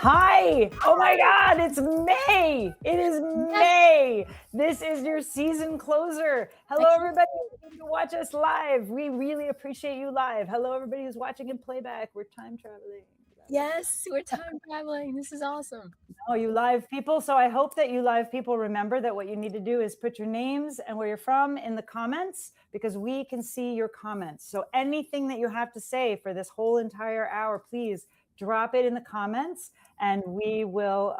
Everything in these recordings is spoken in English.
Hi! Oh my God, it's May! It is May! This is your season closer. Hello, everybody who watch us live. We really appreciate you live. Hello, everybody who's watching in playback. We're time traveling. Yes, we're time traveling. This is awesome. Oh, you live people. So I hope that you live people remember that what you need to do is put your names and where you're from in the comments, because we can see your comments. So anything that you have to say for this whole entire hour, please drop it in the comments and we will,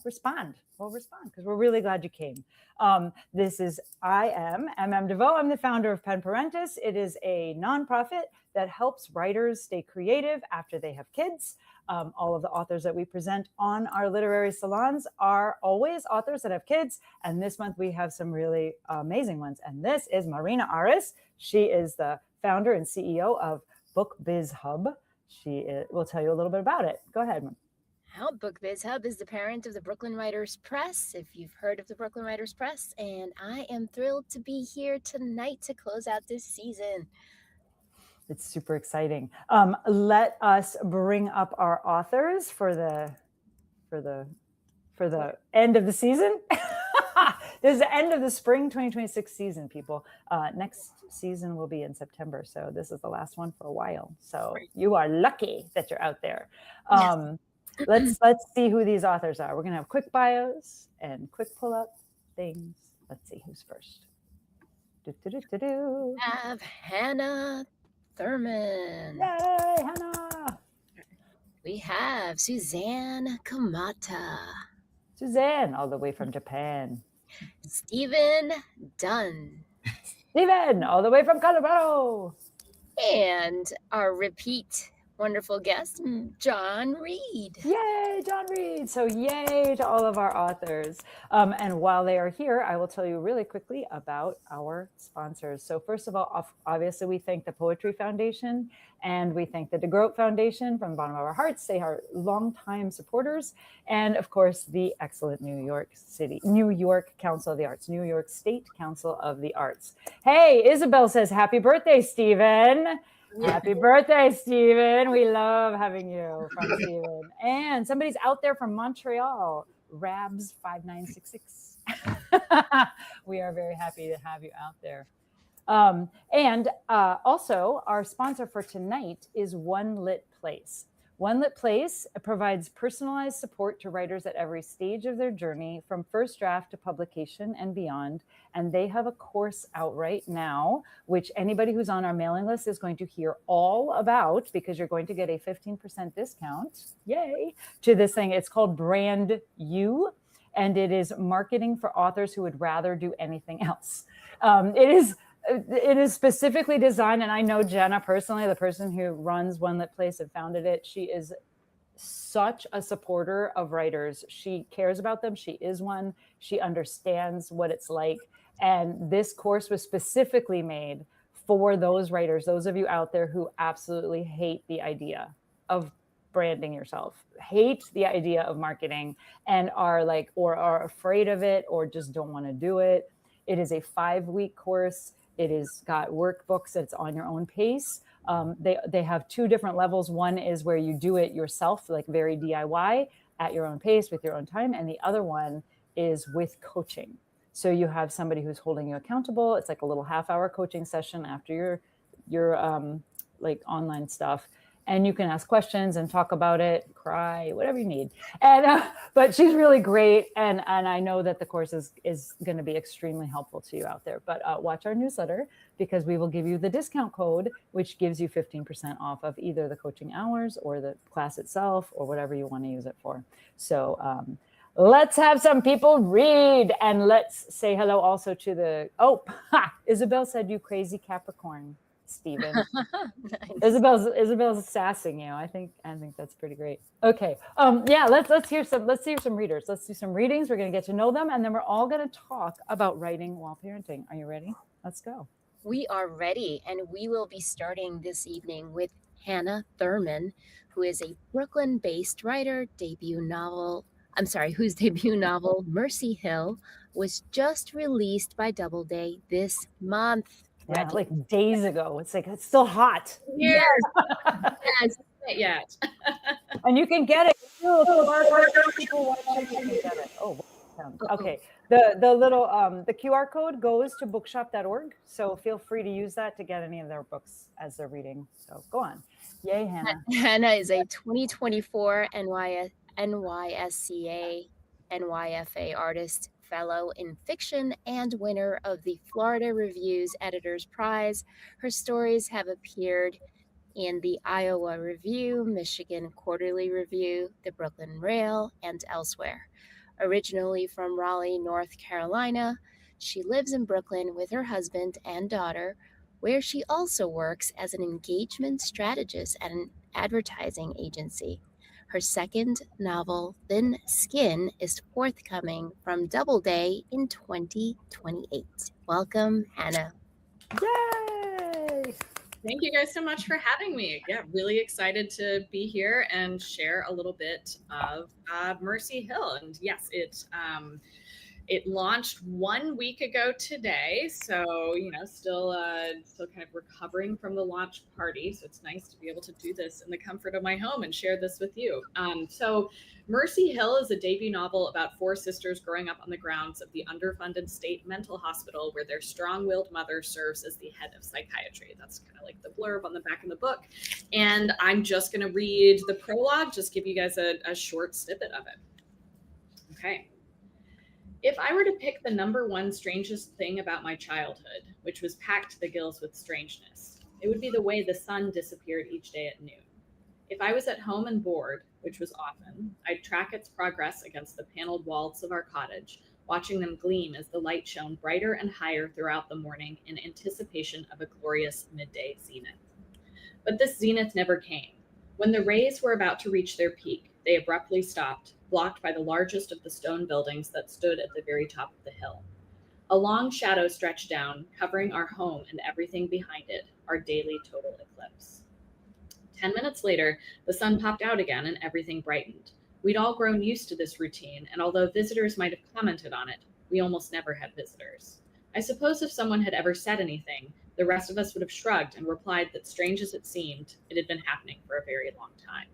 respond. We'll respond because we're really glad you came. I am MM DeVoe. I'm the founder of Pen Parentis. It is a nonprofit that helps writers stay creative after they have kids. All of the authors that we present on our literary salons are always authors that have kids. And this month we have some really amazing ones. And this is Marina Aris. She is the founder and CEO of Book Biz Hub. She will tell you a little bit about it. Go ahead. Book Biz Hub is the parent of the Brooklyn Writers Press, if you've heard of the Brooklyn Writers Press. And I am thrilled to be here tonight to close out this season. It's super exciting. Let us bring up our authors for the end of the season. This is the end of the spring 2026 season, people. Next season will be in September, so this is the last one for a while. So you are lucky that you're out there. Let's see who these authors are. We're gonna have quick bios and quick pull-up things. Let's see who's first. We have Hannah Thurman. Yay, Hannah! We have Suzanne Kamata. Suzanne, all the way from Japan. Stephen Dunn. Stephen, all the way from Colorado. And our repeat wonderful guest, John Reed. Yay, John Reed. So yay to all of our authors. And while they are here, I will tell you really quickly about our sponsors. So first of all, obviously we thank the Poetry Foundation and we thank the deGroot Foundation from the bottom of our hearts. They are longtime supporters. And of course, the excellent New York Council of the Arts, New York State Council of the Arts. Hey, Isabel says, happy birthday, Stephen. Happy birthday, Stephen. We love having you from Stephen. And somebody's out there from Montreal, Rabs5966. We are very happy to have you out there. Also, our sponsor for tonight is One Lit Place. One Lit Place provides personalized support to writers at every stage of their journey, from first draft to publication and beyond. And they have a course out right now, which anybody who's on our mailing list is going to hear all about, because you're going to get a 15% discount, yay, to this thing. It's called Brand You, and it is marketing for authors who would rather do anything else. It is specifically designed, and I know Jenna personally, the person who runs One Lit Place and founded it. She is such a supporter of writers. She cares about them. She is one. She understands what it's like. And this course was specifically made for those writers, those of you out there who absolutely hate the idea of branding yourself, hate the idea of marketing, and are like, or are afraid of it, or just don't want to do it. It is a 5-week course. It is got workbooks that's on your own pace. They have 2 different levels. One is where you do it yourself, like very DIY, at your own pace with your own time. And the other one is with coaching. So you have somebody who's holding you accountable. It's like a little half-hour coaching session after your like online stuff. And you can ask questions and talk about it, cry, whatever you need. And but she's really great, and I know that the course is going to be extremely helpful to you out there. But watch our newsletter, because we will give you the discount code, which gives you 15% off of either the coaching hours or the class itself, or whatever you want to use it for. So let's have some people read, and let's say hello also to Isabel said, you crazy Capricorn. Stephen. Nice. Isabel's sassing you. I think that's pretty great. Okay. Let's hear some readers. Let's do some readings. We're going to get to know them, and then we're all going to talk about writing while parenting. Are you ready? Let's go. We are ready, and we will be starting this evening with Hannah Thurman, who is a Brooklyn-based writer. Whose debut novel, Mercy Hill, was just released by Doubleday this month. Yeah, like days ago. It's still hot. Yes. Yes. Yet. And you can get it No, QR code, people watching, you can get it. Oh, Uh-oh. okay. The little the QR code goes to bookshop.org, so feel free to use that to get any of their books as they're reading. So go on. Yay, Hannah. Hannah is a 2024 NYSCA NYFA Artist Fellow in Fiction and winner of the Florida Review's Editor's Prize. Her stories have appeared in the Iowa Review, Michigan Quarterly Review, the Brooklyn Rail, and elsewhere. Originally from Raleigh, North Carolina, she lives in Brooklyn with her husband and daughter, where she also works as an engagement strategist at an advertising agency. Her second novel, Thin Skin, is forthcoming from Doubleday in 2028. Welcome, Hannah. Yay! Thank you guys so much for having me. Yeah, really excited to be here and share a little bit of Mercy Hill. And yes, it launched 1 week ago today, so still kind of recovering from the launch party. So it's nice to be able to do this in the comfort of my home and share this with you. So Mercy Hill is a debut novel about 4 sisters growing up on the grounds of the underfunded state mental hospital where their strong-willed mother serves as the head of psychiatry. That's kind of like the blurb on the back of the book. And I'm just going to read the prologue, just give you guys a short snippet of it. Okay. If I were to pick the number one strangest thing about my childhood, which was packed to the gills with strangeness, it would be the way the sun disappeared each day at noon. If I was at home and bored, which was often, I'd track its progress against the paneled walls of our cottage, watching them gleam as the light shone brighter and higher throughout the morning in anticipation of a glorious midday zenith. But this zenith never came. When the rays were about to reach their peak, they abruptly stopped, blocked by the largest of the stone buildings that stood at the very top of the hill. A long shadow stretched down, covering our home and everything behind it, our daily total eclipse. 10 minutes later, the sun popped out again and everything brightened. We'd all grown used to this routine, and although visitors might have commented on it, we almost never had visitors. I suppose if someone had ever said anything, the rest of us would have shrugged and replied that, strange as it seemed, it had been happening for a very long time.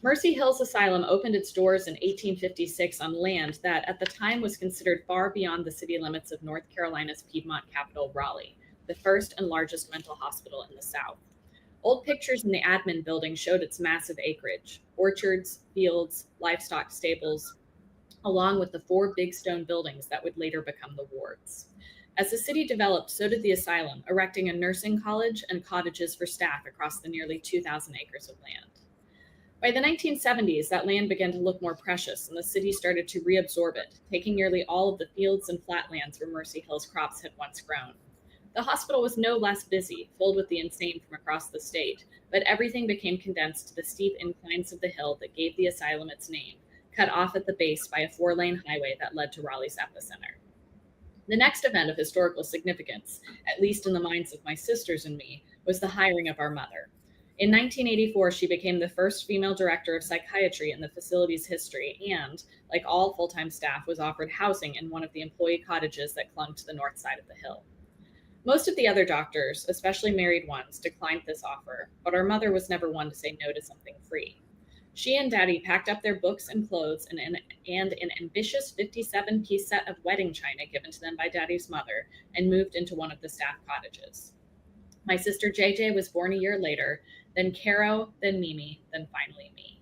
Mercy Hills Asylum opened its doors in 1856 on land that at the time was considered far beyond the city limits of North Carolina's Piedmont capital, Raleigh, the first and largest mental hospital in the South. Old pictures in the admin building showed its massive acreage, orchards, fields, livestock stables, along with the 4 big stone buildings that would later become the wards. As the city developed, so did the asylum, erecting a nursing college and cottages for staff across the nearly 2,000 acres of land. By the 1970s, that land began to look more precious, and the city started to reabsorb it, taking nearly all of the fields and flatlands where Mercy Hill's crops had once grown. The hospital was no less busy, filled with the insane from across the state, but everything became condensed to the steep inclines of the hill that gave the asylum its name, cut off at the base by a 4-lane highway that led to Raleigh's epicenter. The next event of historical significance, at least in the minds of my sisters and me, was the hiring of our mother. In 1984, she became the first female director of psychiatry in the facility's history and, like all full-time staff, was offered housing in one of the employee cottages that clung to the north side of the hill. Most of the other doctors, especially married ones, declined this offer, but our mother was never one to say no to something free. She and Daddy packed up their books and clothes and an ambitious 57-piece set of wedding china given to them by Daddy's mother and moved into one of the staff cottages. My sister JJ was born a year later, then Caro, then Mimi, then finally me.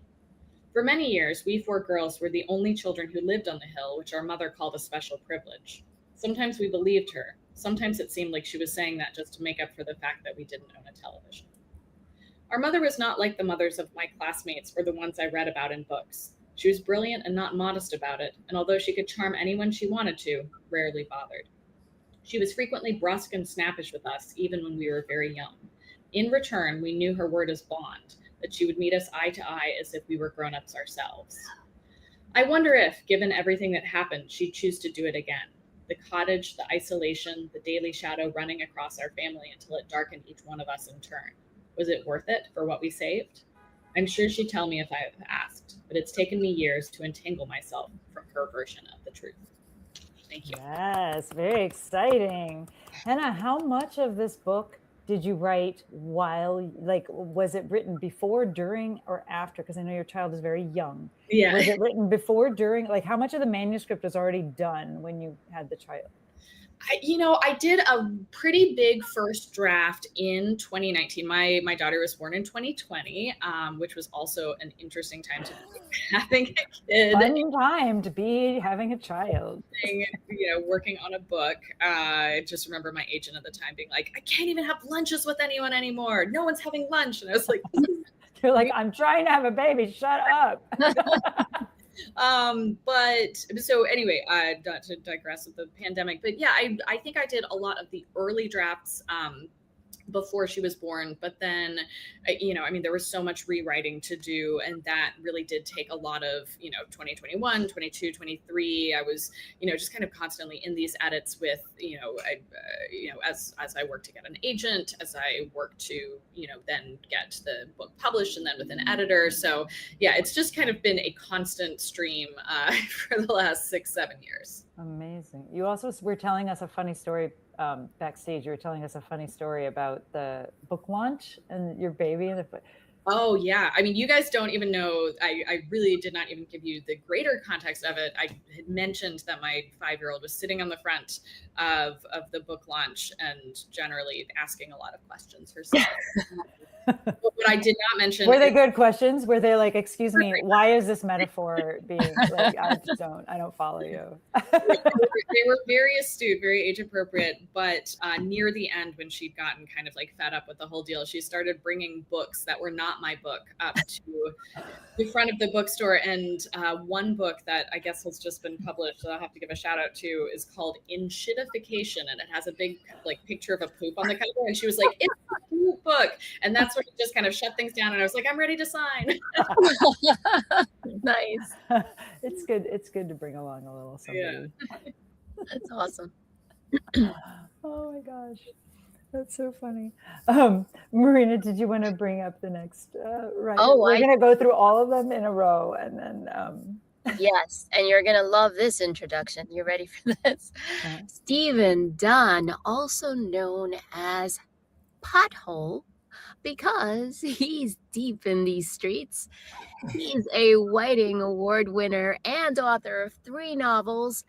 For many years, we 4 girls were the only children who lived on the hill, which our mother called a special privilege. Sometimes we believed her. Sometimes it seemed like she was saying that just to make up for the fact that we didn't own a television. Our mother was not like the mothers of my classmates or the ones I read about in books. She was brilliant and not modest about it, and although she could charm anyone she wanted to, rarely bothered. She was frequently brusque and snappish with us, even when we were very young. In return, we knew her word as bond, that she would meet us eye to eye as if we were grown-ups ourselves. I wonder if, given everything that happened, she'd choose to do it again. The cottage, the isolation, the daily shadow running across our family until it darkened each one of us in turn. Was it worth it for what we saved? I'm sure she'd tell me if I had asked, but it's taken me years to untangle myself from her version of the truth. Thank you. Yes, very exciting. Hannah, how much of this book did you write while, like, was it written before, during, or after? Because I know your child is very young. Yeah. Was it written before, during? Like, how much of the manuscript was already done when you had the child? I did a pretty big first draft in 2019. My daughter was born in 2020, which was also an interesting time to be having a kid. Fun time to be having a child. Working on a book. I just remember my agent at the time being like, I can't even have lunches with anyone anymore. No one's having lunch. And I was like, you're like, I'm trying to have a baby. Shut up. But so anyway, not to digress with the pandemic, but yeah, I think I did a lot of the early drafts before she was born, but then there was so much rewriting to do, and that really did take a lot of 2021, 22, 23. I was just kind of constantly in these edits with as I worked to get an agent, as I worked to then get the book published, and then with an editor. So yeah, it's just kind of been a constant stream for the last 6-7 years. Amazing. You also were telling us a funny story backstage. You were telling us a funny story about the book launch and your baby and the. Oh yeah, I mean, you guys don't even know. I really did not even give you the greater context of it. I had mentioned that my 5-year-old was sitting on the front of the book launch and generally asking a lot of questions herself. But what I did not mention. Were they good questions? Were they like, excuse me, why is this metaphor being like, I don't follow you. They were very astute, very age appropriate, but near the end, when she'd gotten kind of like fed up with the whole deal, she started bringing books that were not my book up to the front of the bookstore. And one book that I guess has just been published, that I'll have to give a shout out to, is called In Shitification, and it has a big like picture of a poop on the cover. And she was like, it's a poop book. And that's when it just kind of shut things down. And I was like, I'm ready to sign. Nice. It's good. It's good to bring along a little somebody. Yeah. That's awesome. Oh my gosh. That's so funny. Marina, did you want to bring up the next writer? We're going to go through all of them in a row, and then yes, and you're going to love this introduction. You ready for this? Stephen Dunn, also known as Pothole, because he's deep in these streets. He's a Whiting Award winner and author of 3 novels,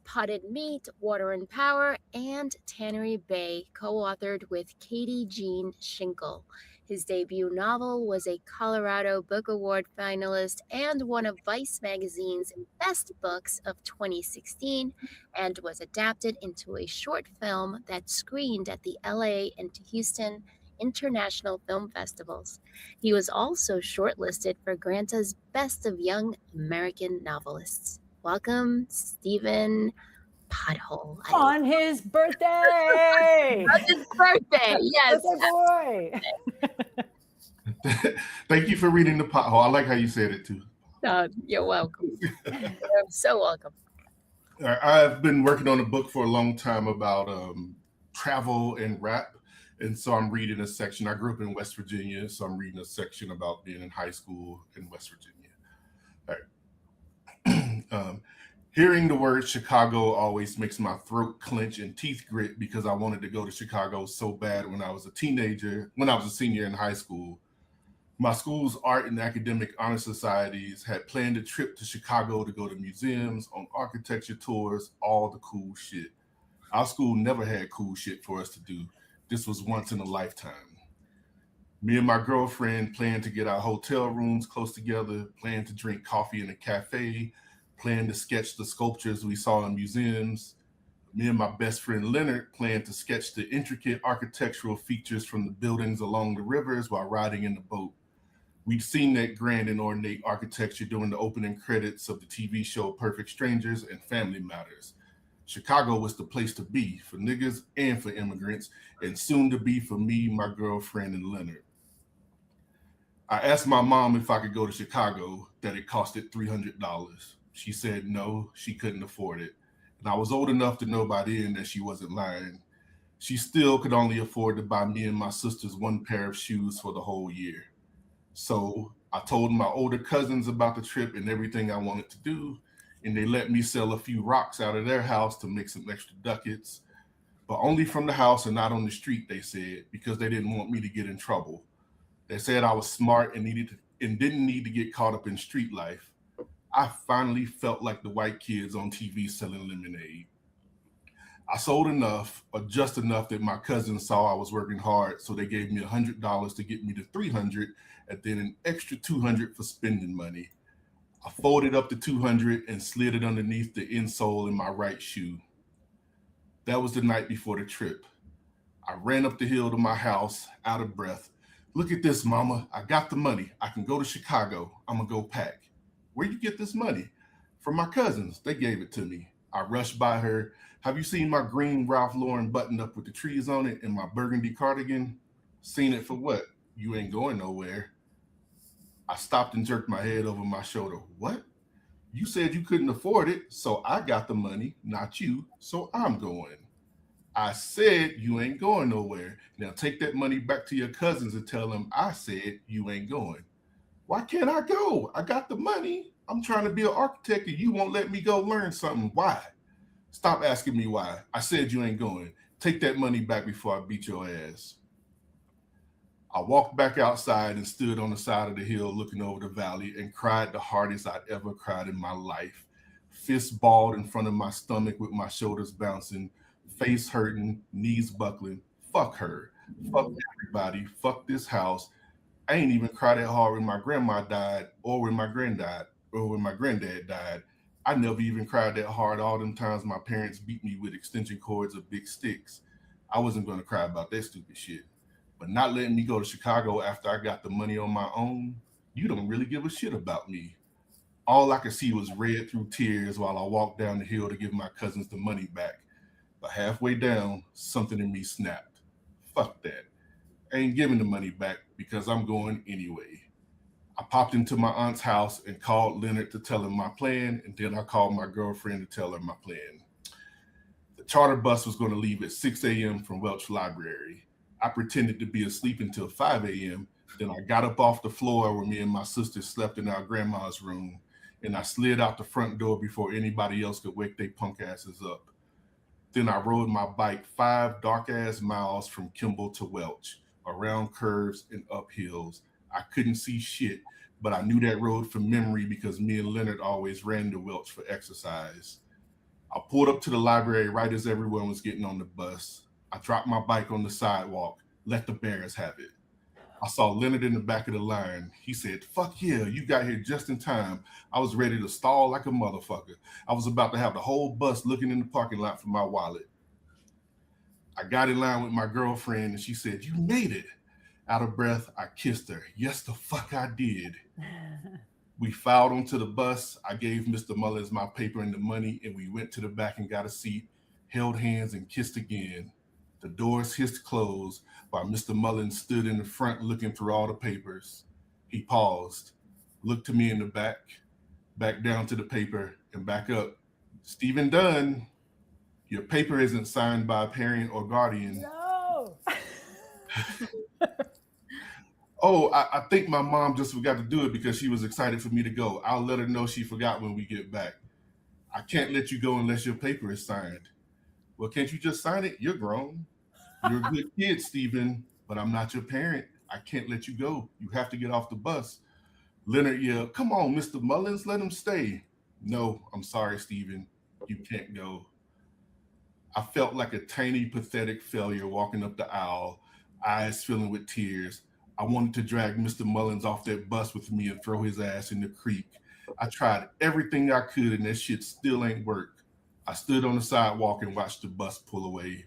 Potted Meat, Water and Power, and Tannery Bay, co-authored with Katie Jean Schinkel. His debut novel was a Colorado Book Award finalist and one of Vice magazine's best books of 2016, and was adapted into a short film that screened at the LA and Houston International Film Festivals. He was also shortlisted for Granta's Best of Young American Novelists. Welcome, Stephen Pothole. On his birthday! On his birthday, yes. Boy. Thank you for reading The Pothole. I like how you said it too. You're welcome. You're so welcome. I've been working on a book for a long time about travel and rap. And so I'm reading a section. I grew up in West Virginia, so I'm reading a section about being in high school in West Virginia. All right. Hearing the word Chicago always makes my throat clench and teeth grit because I wanted to go to Chicago so bad when I was a teenager, when I was a senior in high school. My school's art and academic honor societies had planned a trip to Chicago to go to museums, on architecture tours, all the cool shit. Our school never had cool shit for us to do. This was once in a lifetime. Me and my girlfriend planned to get our hotel rooms close together, planned to drink coffee in a cafe, planned to sketch the sculptures we saw in museums. Me and my best friend Leonard planned to sketch the intricate architectural features from the buildings along the rivers while riding in the boat. We'd seen that grand and ornate architecture during the opening credits of the TV show Perfect Strangers and Family Matters. Chicago was the place to be for niggas and for immigrants, and soon to be for me, my girlfriend, and Leonard. I asked my mom if I could go to Chicago, that it costed $300. She said no, she couldn't afford it. And I was old enough to know by then that she wasn't lying. She still could only afford to buy me and my sisters one pair of shoes for the whole year. So I told my older cousins about the trip and everything I wanted to do, and they let me sell a few rocks out of their house to make some extra ducats. but only from the house and not on the street, they said, because they didn't want me to get in trouble. They said I was smart and didn't need to get caught up in street life. I finally felt like the white kids on TV selling lemonade. I sold enough, or just enough, that my cousins saw I was working hard, so they gave me $100 to get me to $300, and then an extra $200 for spending money. I folded up the $200 and slid it underneath the insole in my right shoe. That was the night before the trip. I ran up the hill to my house, out of breath. Look at this, mama. I got the money. I can go to Chicago. I'm gonna go pack. Where'd you get this money? From my cousins. They gave it to me. I rushed by her. Have you seen my green Ralph Lauren button up with the trees on it and my burgundy cardigan? Seen it for what? You ain't going nowhere. I stopped and jerked my head over my shoulder. What? You said you couldn't afford it, so I got the money, not you, so I'm going. I said you ain't going nowhere. Now take that money back to your cousins and tell them I said you ain't going. Why can't I go? I got the money. I'm trying to be an architect and you won't let me go learn something. Why? Stop asking me why. I said you ain't going. Take that money back before I beat your ass. I walked back outside and stood on the side of the hill looking over the valley and cried the hardest I'd ever cried in my life. Fists balled in front of my stomach with my shoulders bouncing, face hurting, knees buckling. Fuck her. Fuck everybody. Fuck this house. I ain't even cried that hard when my grandma died or when my granddad died. I never even cried that hard all them times my parents beat me with extension cords or big sticks. I wasn't going to cry about that stupid shit. But not letting me go to Chicago after I got the money on my own, you don't really give a shit about me. All I could see was red through tears while I walked down the hill to give my cousins the money back. But halfway down, something in me snapped. Fuck that. I ain't giving the money back because I'm going anyway. I popped into my aunt's house and called Leonard to tell him my plan, and then I called my girlfriend to tell her my plan. The charter bus was going to leave at 6 a.m. from Welch Library. I pretended to be asleep until 5 a.m. Then I got up off the floor where me and my sister slept in our grandma's room, and I slid out the front door before anybody else could wake their punk asses up. Then I rode my bike 5 dark-ass miles from Kimball to Welch, around curves and up hills. I couldn't see shit, but I knew that road from memory because me and Leonard always ran to Welch for exercise. I pulled up to the library right as everyone was getting on the bus. I dropped my bike on the sidewalk, let the bears have it. I saw Leonard in the back of the line. He said, fuck yeah, you got here just in time. I was ready to stall like a motherfucker. I was about to have the whole bus looking in the parking lot for my wallet. I got in line with my girlfriend and she said, you made it. Out of breath, I kissed her. Yes, the fuck I did. We filed onto the bus. I gave Mr. Mullins my paper and the money, and we went to the back and got a seat, held hands and kissed again. The doors hissed closed while Mr. Mullins stood in the front looking through all the papers. He paused, looked to me in the back down to the paper, and back up. Stephen Dunn, your paper isn't signed by a parent or guardian. No. Oh, I think my mom just forgot to do it because she was excited for me to go. I'll let her know she forgot when we get back. I can't let you go unless your paper is signed. Well, can't you just sign it? You're grown. You're a good kid, Stephen, but I'm not your parent. I can't let you go. You have to get off the bus. Leonard yelled, come on, Mr. Mullins, let him stay. No, I'm sorry, Stephen. You can't go. I felt like a tiny, pathetic failure walking up the aisle, eyes filling with tears. I wanted to drag Mr. Mullins off that bus with me and throw his ass in the creek. I tried everything I could and that shit still ain't worked. I stood on the sidewalk and watched the bus pull away.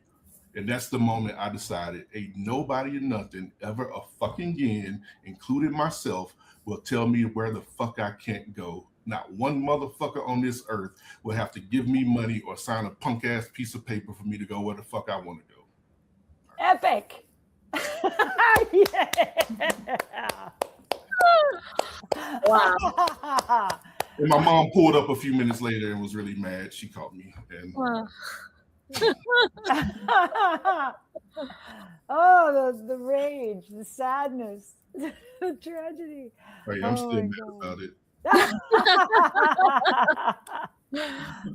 And that's the moment I decided ain't nobody or nothing ever a fucking again, including myself, will tell me where the fuck I can't go. Not one motherfucker on this earth will have to give me money or sign a punk ass piece of paper for me to go where the fuck I want to go. Epic. Yeah. Wow. And my mom pulled up a few minutes later and was really mad. She caught me. And Wow. Oh, the rage, the sadness, the tragedy. hey, I'm still mad about it.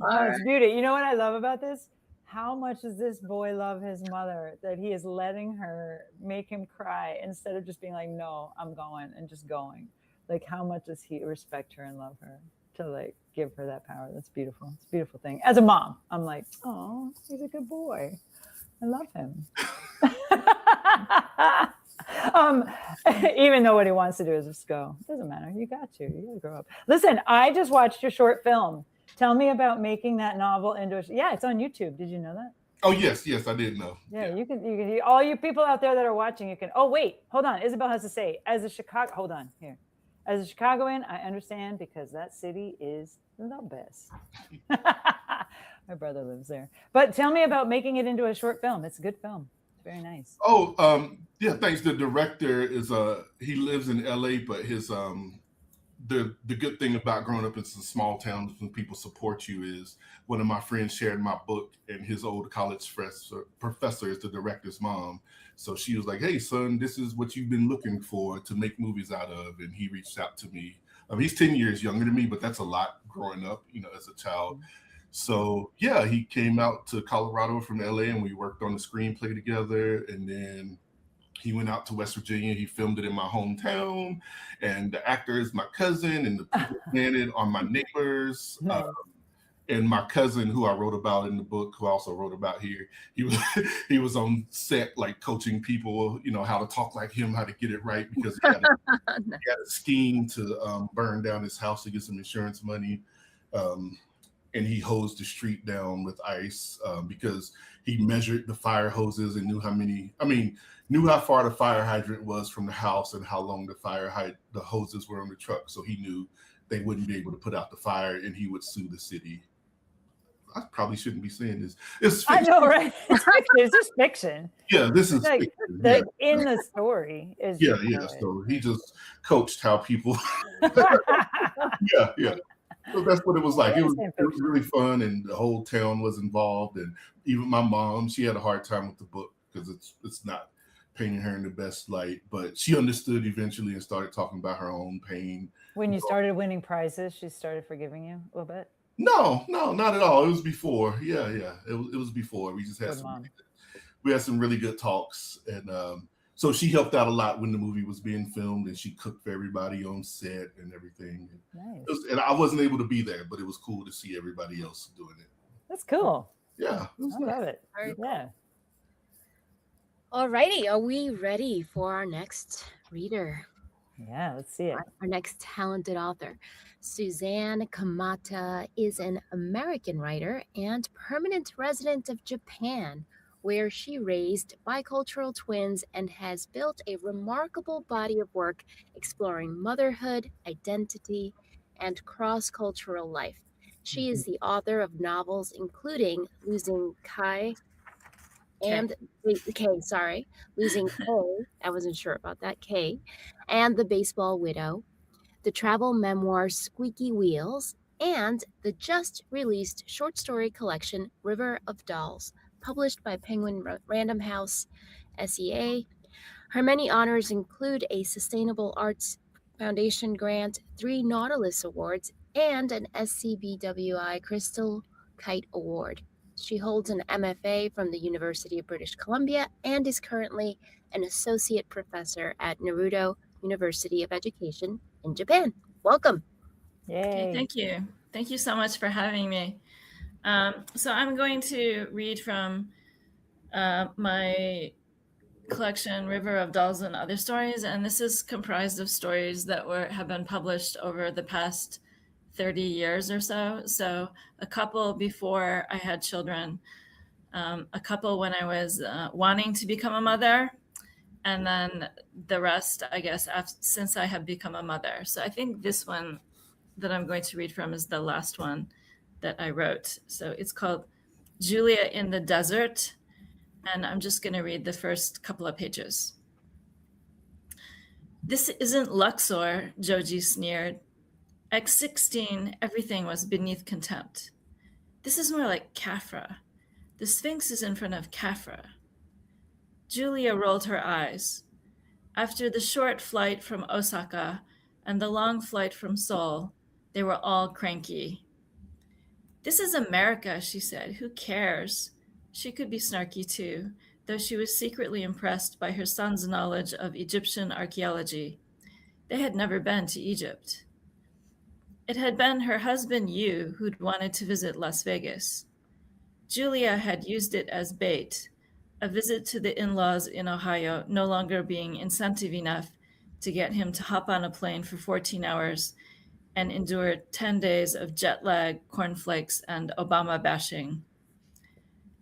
Oh, it's beauty. You know what I love about this? how much does this boy love his mother that he is letting her make him cry instead of just being like, no, I'm going and just going. Like, how much does he respect her and love her to like give her that power? That's beautiful. It's a beautiful thing. As a mom, I'm like, oh, he's a good boy. I love him. Even though what he wants to do is just go, it doesn't matter. You got to grow up. Listen, I just watched your short film. Tell me about making that novel into a, yeah, it's on YouTube. Did you know that? Oh, yes, I did know. Yeah, you can, all you people out there that are watching, you can, oh, wait, hold on. Isabel has to say, as a Chicago, hold on here. As a Chicagoan, I understand because that city is the best. My brother lives there. But tell me about making it into a short film. It's a good film. It's very nice. Oh, yeah, thanks. The director is he lives in LA, but his the good thing about growing up in some small towns when people support you is one of my friends shared my book, and his old college professor is the director's mom. So she was like, hey, son, this is what you've been looking for to make movies out of. And he reached out to me. He's 10 years younger than me, but that's a lot growing up, as a child. So, yeah, he came out to Colorado from LA and we worked on the screenplay together. And then he went out to West Virginia. He filmed it in my hometown. And the actor is my cousin, and the people playing it are my neighbors. Nice. And my cousin, who I wrote about in the book, who I also wrote about here, he was on set, like coaching people, how to talk like him, how to get it right, because he had a scheme to burn down his house to get some insurance money. And he hosed the street down with ice because he measured the fire hoses and knew how far the fire hydrant was from the house and how long the hoses were on the truck. So he knew they wouldn't be able to put out the fire, and he would sue the city. I probably shouldn't be saying this. It's fiction. I know, right? It's fiction. It's just fiction. Yeah, this is like fiction. In the story is yeah. So he just coached how people. yeah. So that's what it was like. It was really fun, and the whole town was involved, and even my mom, she had a hard time with the book because it's not painting her in the best light, but she understood eventually and started talking about her own pain. When you started winning prizes, she started forgiving you a little bit? No, not at all. It was before. Yeah. It was before. We just had some really good talks, and so she helped out a lot when the movie was being filmed, and she cooked for everybody on set and everything. Nice. And I wasn't able to be there, but it was cool to see everybody else doing it. That's cool. Yeah. I love it. Yeah. All righty. Are we ready for our next reader? Yeah, let's see it. Our next talented author. Suzanne Kamata is an American writer and permanent resident of Japan, where she raised bicultural twins and has built a remarkable body of work exploring motherhood, identity, and cross-cultural life. She is the author of novels including Losing Kai and Losing K, I wasn't sure about that, K, and The Baseball Widow, the travel memoir Squeaky Wheels, and the just-released short story collection River of Dolls, published by Penguin Random House, SEA. Her many honors include a Sustainable Arts Foundation grant, 3 Nautilus Awards, and an SCBWI Crystal Kite Award. She holds an MFA from the University of British Columbia and is currently an associate professor at Naruto University of Education in Japan. Welcome. Yay. Okay, thank you. Thank you so much for having me. So I'm going to read from my collection, River of Dolls and Other Stories, and this is comprised of stories that have been published over the past 30 years or so. So a couple before I had children, a couple when I was wanting to become a mother, and then the rest, I guess, since I have become a mother. So I think this one that I'm going to read from is the last one that I wrote. So it's called Julia in the Desert, and I'm just going to read the first couple of pages. This isn't Luxor, Joji sneered. At 16, everything was beneath contempt. This is more like Khafra. The Sphinx is in front of Khafra. Julia rolled her eyes. After the short flight from Osaka and the long flight from Seoul, they were all cranky. This is America, she said. Who cares? She could be snarky too, though she was secretly impressed by her son's knowledge of Egyptian archaeology. They had never been to Egypt. It had been her husband, Yu, who'd wanted to visit Las Vegas. Julia had used it as bait, a visit to the in-laws in Ohio no longer being incentive enough to get him to hop on a plane for 14 hours and endure 10 days of jet lag, cornflakes, and Obama bashing.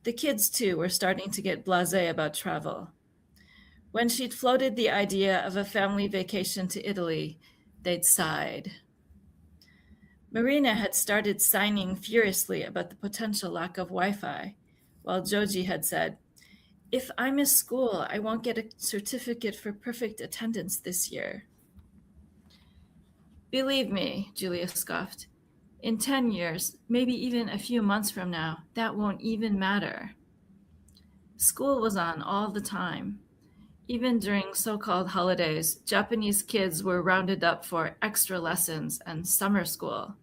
The kids, too, were starting to get blasé about travel. When she'd floated the idea of a family vacation to Italy, they'd sighed. Marina had started signing furiously about the potential lack of Wi-Fi, while Joji had said, "If I miss school, I won't get a certificate for perfect attendance this year." "Believe me," Julia scoffed, "in 10 years, maybe even a few months from now, that won't even matter." School was on all the time. Even during so-called holidays, Japanese kids were rounded up for extra lessons and summer school.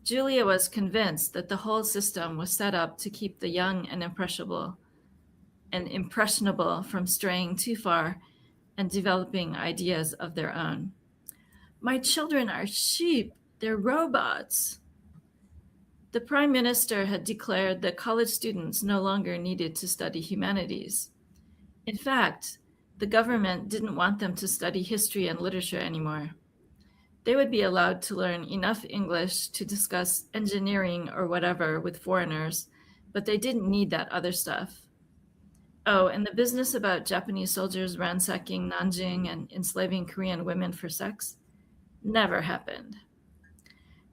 Julia was convinced that the whole system was set up to keep the young and impressionable from straying too far and developing ideas of their own. "My children are sheep, they're robots." The Prime Minister had declared that college students no longer needed to study humanities. In fact, the government didn't want them to study history and literature anymore. They would be allowed to learn enough English to discuss engineering or whatever with foreigners, but they didn't need that other stuff. Oh, and the business about Japanese soldiers ransacking Nanjing and enslaving Korean women for sex never happened.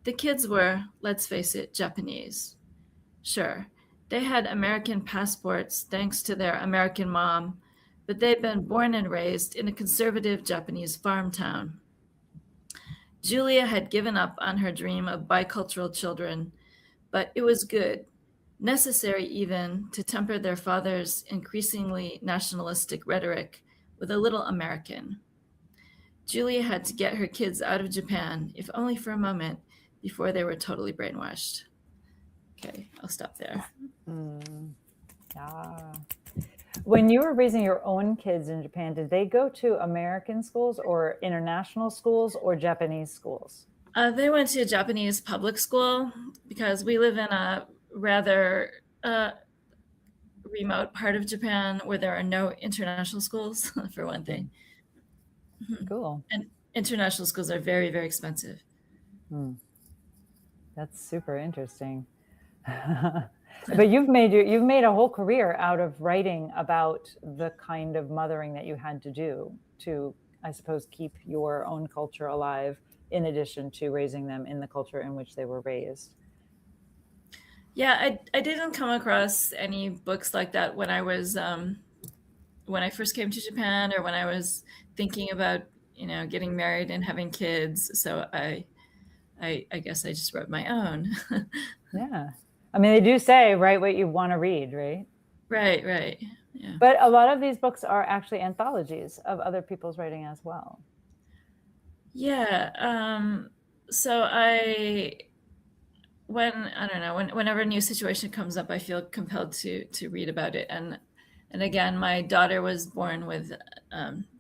The kids were, let's face it, Japanese. Sure, they had American passports thanks to their American mom, but they'd been born and raised in a conservative Japanese farm town. Julia had given up on her dream of bicultural children, but it was good, necessary even, to temper their father's increasingly nationalistic rhetoric with a little American. Julia had to get her kids out of Japan, if only for a moment, before they were totally brainwashed. Okay, I'll stop there. Yeah. When you were raising your own kids in Japan, did they go to American schools or international schools or Japanese schools? They went to a Japanese public school because we live in a rather remote part of Japan where there are no international schools, for one thing. Cool. And international schools are very, very expensive. That's super interesting. But you've made a whole career out of writing about the kind of mothering that you had to do to, I suppose, keep your own culture alive, in addition to raising them in the culture in which they were raised. Yeah, I didn't come across any books like that when I was when I first came to Japan, or when I was thinking about getting married and having kids. So I guess I just wrote my own. Yeah. I mean, they do say, write what you want to read, right? Right. Yeah. But a lot of these books are actually anthologies of other people's writing as well. Yeah. So whenever a new situation comes up, I feel compelled to read about it. And again, my daughter was born with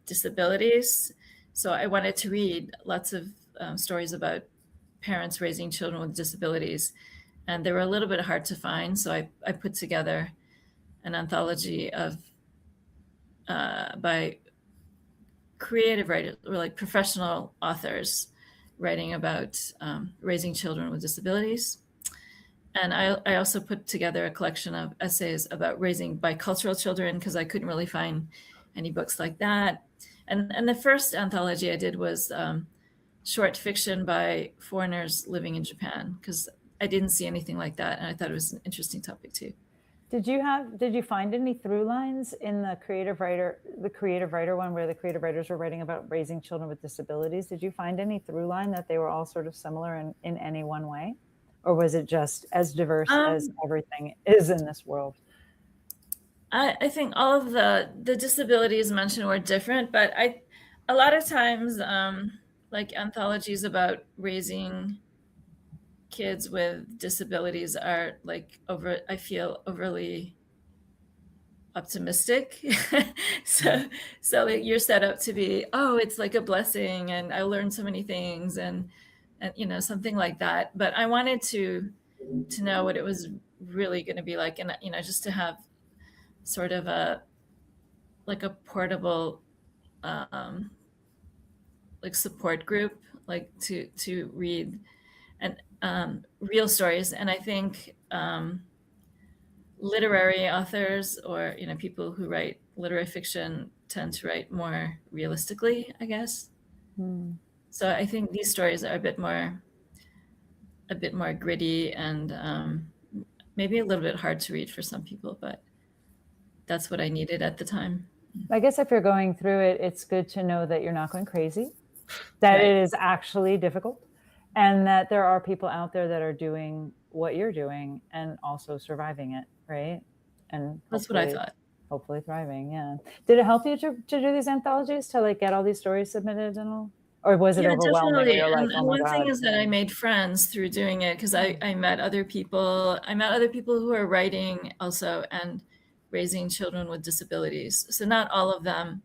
disabilities. So I wanted to read lots of stories about parents raising children with disabilities. And they were a little bit hard to find. So I put together an anthology of by creative writers, or like professional authors writing about raising children with disabilities. And I also put together a collection of essays about raising bicultural children, because I couldn't really find any books like that. And the first anthology I did was short fiction by foreigners living in Japan, because I didn't see anything like that, and I thought it was an interesting topic too. Did you find any through lines in the creative writer one, where the creative writers were writing about raising children with disabilities? Did you find any through line that they were all sort of similar in any one way? Or was it just as diverse as everything is in this world? I think all of the disabilities mentioned were different, but a lot of times, like anthologies about raising kids with disabilities are like I feel overly optimistic. so like you're set up to be, oh, it's like a blessing and I learned so many things and something like that. But I wanted to know what it was really going to be like, and just to have sort of a portable like support group, like to read and real stories. And I think literary authors or people who write literary fiction tend to write more realistically, I guess. So I think these stories are a bit more gritty and maybe a little bit hard to read for some people, but that's what I needed at the time. I guess if you're going through it, it's good to know that you're not going crazy, that it is actually difficult, and that there are people out there that are doing what you're doing and also surviving it, right? And that's what I thought. Hopefully thriving, yeah. Did it help you to do these anthologies, to like get all these stories submitted and all? Or was it overwhelming? Definitely. And like, one thing is that I made friends through doing it, because I met other people. I met other people who are writing also and raising children with disabilities. So not all of them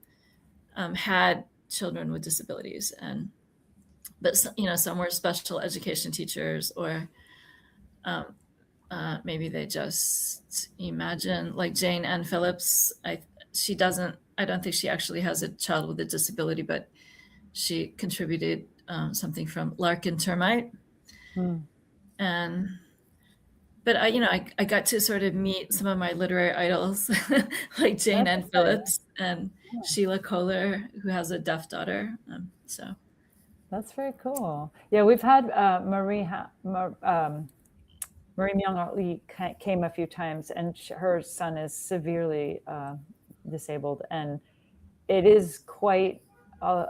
had children with disabilities, but some were special education teachers, or maybe they just imagine, like Jane Ann Phillips. I don't think she actually has a child with a disability, but she contributed something from Larkin Termite. But I got to sort of meet some of my literary idols, like Jane Ann Phillips and Sheila Kohler, who has a deaf daughter. So that's very cool. Yeah, we've had Marie Myung-Lee came a few times, and her son is severely disabled, and it is quite a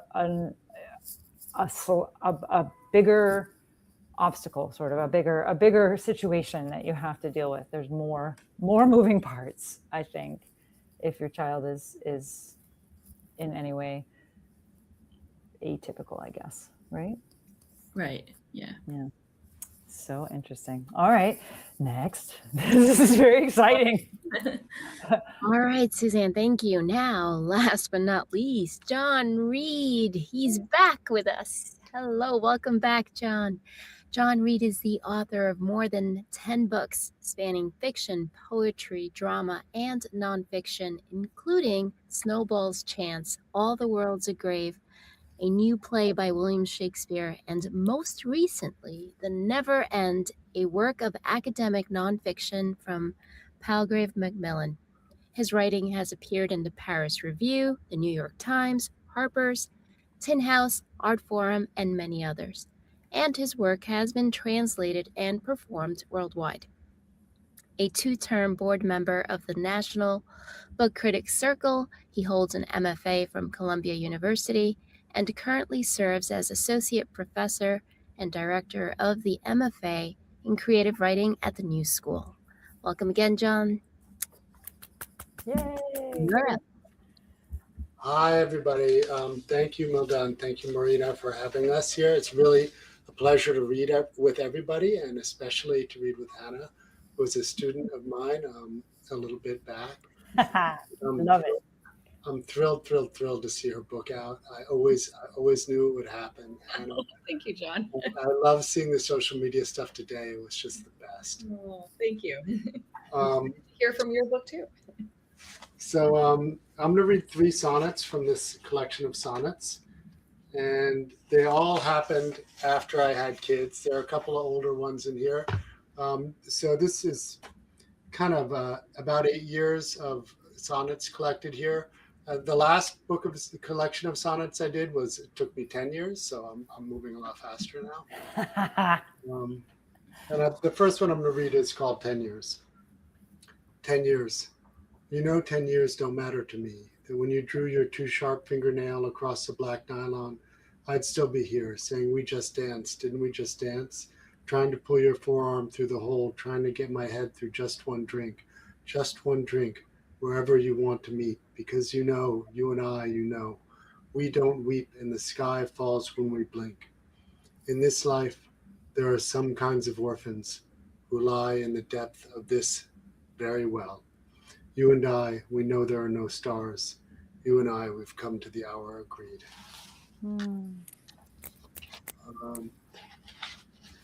bigger obstacle, sort of a bigger situation that you have to deal with. There's more moving parts, I think, if your child is in any way atypical, I guess, right? Right. Yeah. So interesting. All right, next. This is very exciting. All right, Suzanne, thank you. Now, last but not least, John Reed. He's back with us. Hello, welcome back, John. John Reed is the author of more than 10 books spanning fiction, poetry, drama, and nonfiction, including Snowball's Chance, All the World's a Grave, a new play by William Shakespeare, and most recently, The Never End, a work of academic nonfiction from Palgrave Macmillan. His writing has appeared in the Paris Review, the New York Times, Harper's, Tin House, Art Forum, and many others. And his work has been translated and performed worldwide. A 2-term board member of the National Book Critics Circle, he holds an MFA from Columbia University and currently serves as Associate Professor and Director of the MFA in Creative Writing at the New School. Welcome again, John. Yay! You're up. Hi, everybody. Thank you, Milda, and thank you, Marina, for having us here. It's really a pleasure to read with everybody, and especially to read with Hannah, who was a student of mine a little bit back. Love it. I'm thrilled to see her book out. I always knew it would happen. And thank you, John. I love seeing the social media stuff today. It was just the best. Oh, thank you. Hear from your book too. So I'm going to read 3 sonnets from this collection of sonnets, and they all happened after I had kids. There are a couple of older ones in here. So this is kind of about 8 years of sonnets collected here. The last book of the collection of sonnets I did it took me 10 years, so I'm moving a lot faster now. The first one I'm going to read is called 10 Years. 10 years. You know 10 years don't matter to me. That when you drew your 2 sharp fingernail across the black nylon, I'd still be here saying, we just danced, didn't we just dance? Trying to pull your forearm through the hole, trying to get my head through just one drink, wherever you want to meet. Because you know, you and I, we don't weep and the sky falls when we blink. In this life, there are some kinds of orphans who lie in the depth of this very well. You and I, we know there are no stars. You and I, we've come to the hour agreed.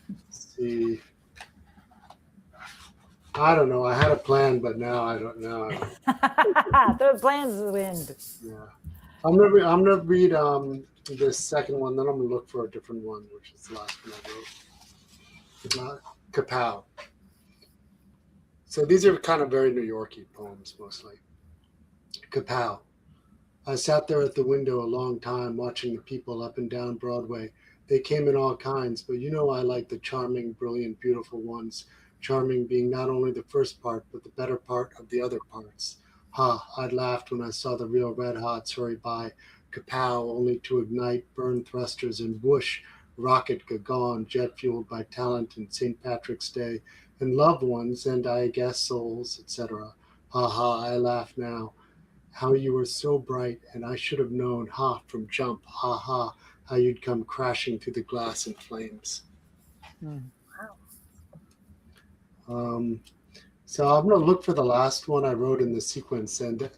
Let's see. I don't know. I had a plan, but now I don't know. Those plans to the wind. Yeah. I'm gonna read this second one, then I'm gonna look for a different one, which is the last one I wrote. Kapow. So these are kind of very New Yorky poems mostly. Kapow. I sat there at the window a long time watching the people up and down Broadway. They came in all kinds, but you know I like the charming, brilliant, beautiful ones. Charming being not only the first part, but the better part of the other parts. Ha, I laughed when I saw the real red hots hurry by. Kapow, only to ignite, burn thrusters, and whoosh, rocket gone, jet fueled by talent and St. Patrick's Day, and loved ones, and I guess souls, etc. Ha ha, I laugh now. How you were so bright, and I should have known, ha, from jump, ha ha, how you'd come crashing through the glass in flames. So I'm going to look for the last one I wrote in the sequence. And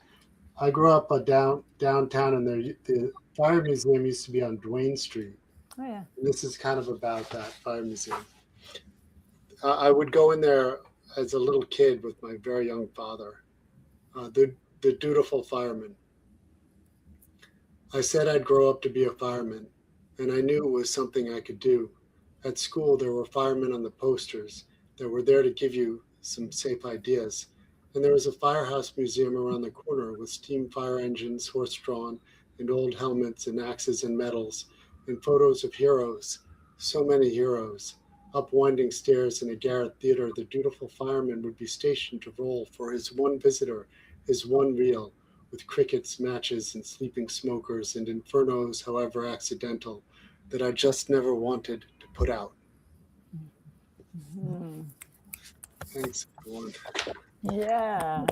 I grew up downtown, and the fire museum used to be on Duane Street. Oh, yeah. And this is kind of about that fire museum. I would go in there as a little kid with my very young father, the dutiful fireman. I said I'd grow up to be a fireman, and I knew it was something I could do. At school, there were firemen on the posters that were there to give you some safe ideas. And there was a firehouse museum around the corner with steam fire engines, horse-drawn, and old helmets and axes and medals, and photos of heroes, so many heroes. Up winding stairs in a garret theater, the dutiful fireman would be stationed to roll for his one visitor, his one reel, with crickets, matches, and sleeping smokers, and infernos, however accidental, that I just never wanted to put out. Thanks, everyone. Yeah.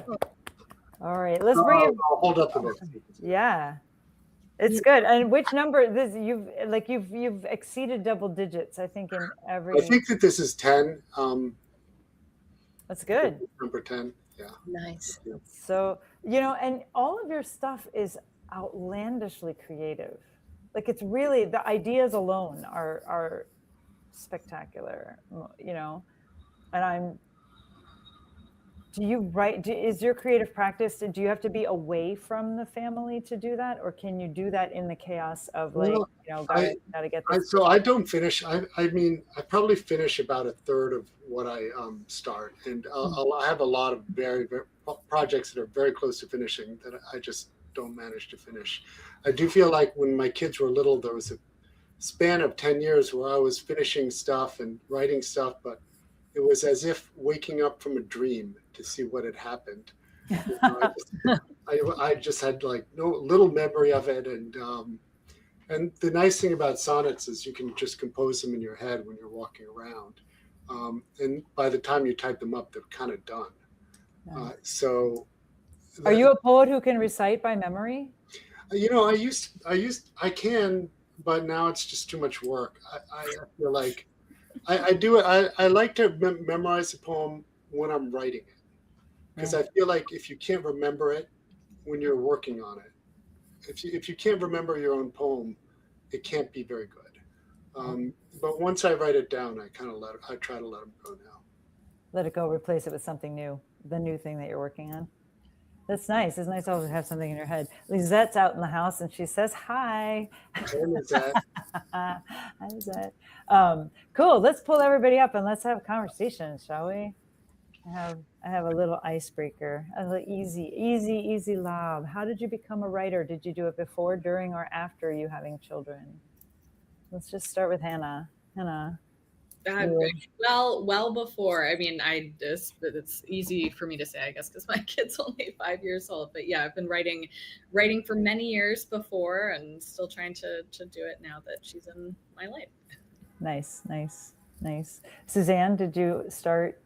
All right. Let's bring it. I'll hold up the next. Yeah. It's good. And which number this you've exceeded double digits, I think, in every. I think that this is 10. That's good. Number 10. Yeah. Nice. So, and all of your stuff is outlandishly creative. Like, it's really, the ideas alone are spectacular, and do you write, is your creative practice, do you have to be away from the family to do that? Or can you do that in the chaos of gotta get this? So I don't finish. I mean, I probably finish about a third of what I start. And I have a lot of very, very projects that are very close to finishing that I just don't manage to finish. I do feel like when my kids were little, there was a span of 10 years where I was finishing stuff and writing stuff, but it was as if waking up from a dream to see what had happened. I just had like no little memory of it. And the nice thing about sonnets is you can just compose them in your head when you're walking around. And by the time you type them up, they're kind of done. So are you a poet who can recite by memory? I can, but now it's just too much work. I feel like I do it. I like to memorize a poem when I'm writing it, because I feel like if you can't remember it when you're working on it, if you can't remember your own poem, it can't be very good. But once I write it down, I try to let it go now. Let it go. Replace it with something new. The new thing that you're working on. That's nice. It's nice always to have something in your head. Lizette's out in the house and she says hi. Hi, Lizette. Hi, Lizette. Cool. Let's pull everybody up and let's have a conversation, shall we? I have a little icebreaker, a little easy lob. How did you become a writer? Did you do it before, during, or after you having children? Let's just start with Hannah. Hannah. Well before. I mean, it's easy for me to say, I guess, because my kid's only 5 years old. But yeah, I've been writing for many years before, and still trying to do it now that she's in my life. Nice. Suzanne, did you start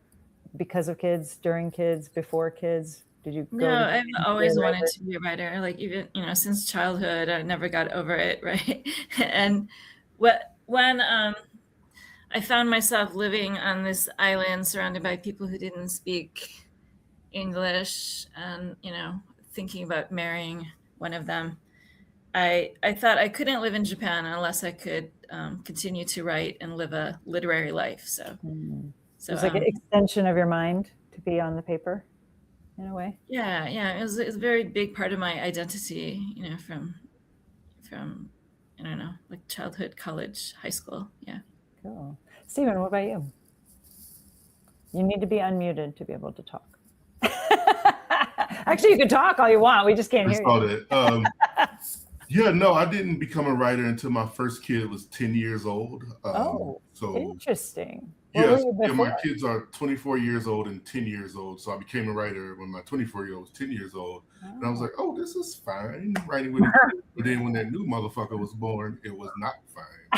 because of kids, during kids, before kids? Did you go? No, I've always wanted to be a writer. Like, even since childhood, I never got over it, right? And when I found myself living on this island surrounded by people who didn't speak English and, thinking about marrying one of them, I thought I couldn't live in Japan unless I could continue to write and live a literary life. So it's like an extension of your mind to be on the paper, in a way. Yeah, it was a very big part of my identity, from I don't know, like childhood, college, high school. Yeah. Cool. Stephen, what about you? You need to be unmuted to be able to talk. Actually, you can talk all you want. We just can't hear you. Yeah, no, I didn't become a writer until my first kid was 10 years old. So interesting. Yes, my kids are 24 years old and 10 years old. So I became a writer when my 24-year-old was 10 years old. And I was like, oh, this is fine, writing with a kid. But then when that new motherfucker was born, it was not fine.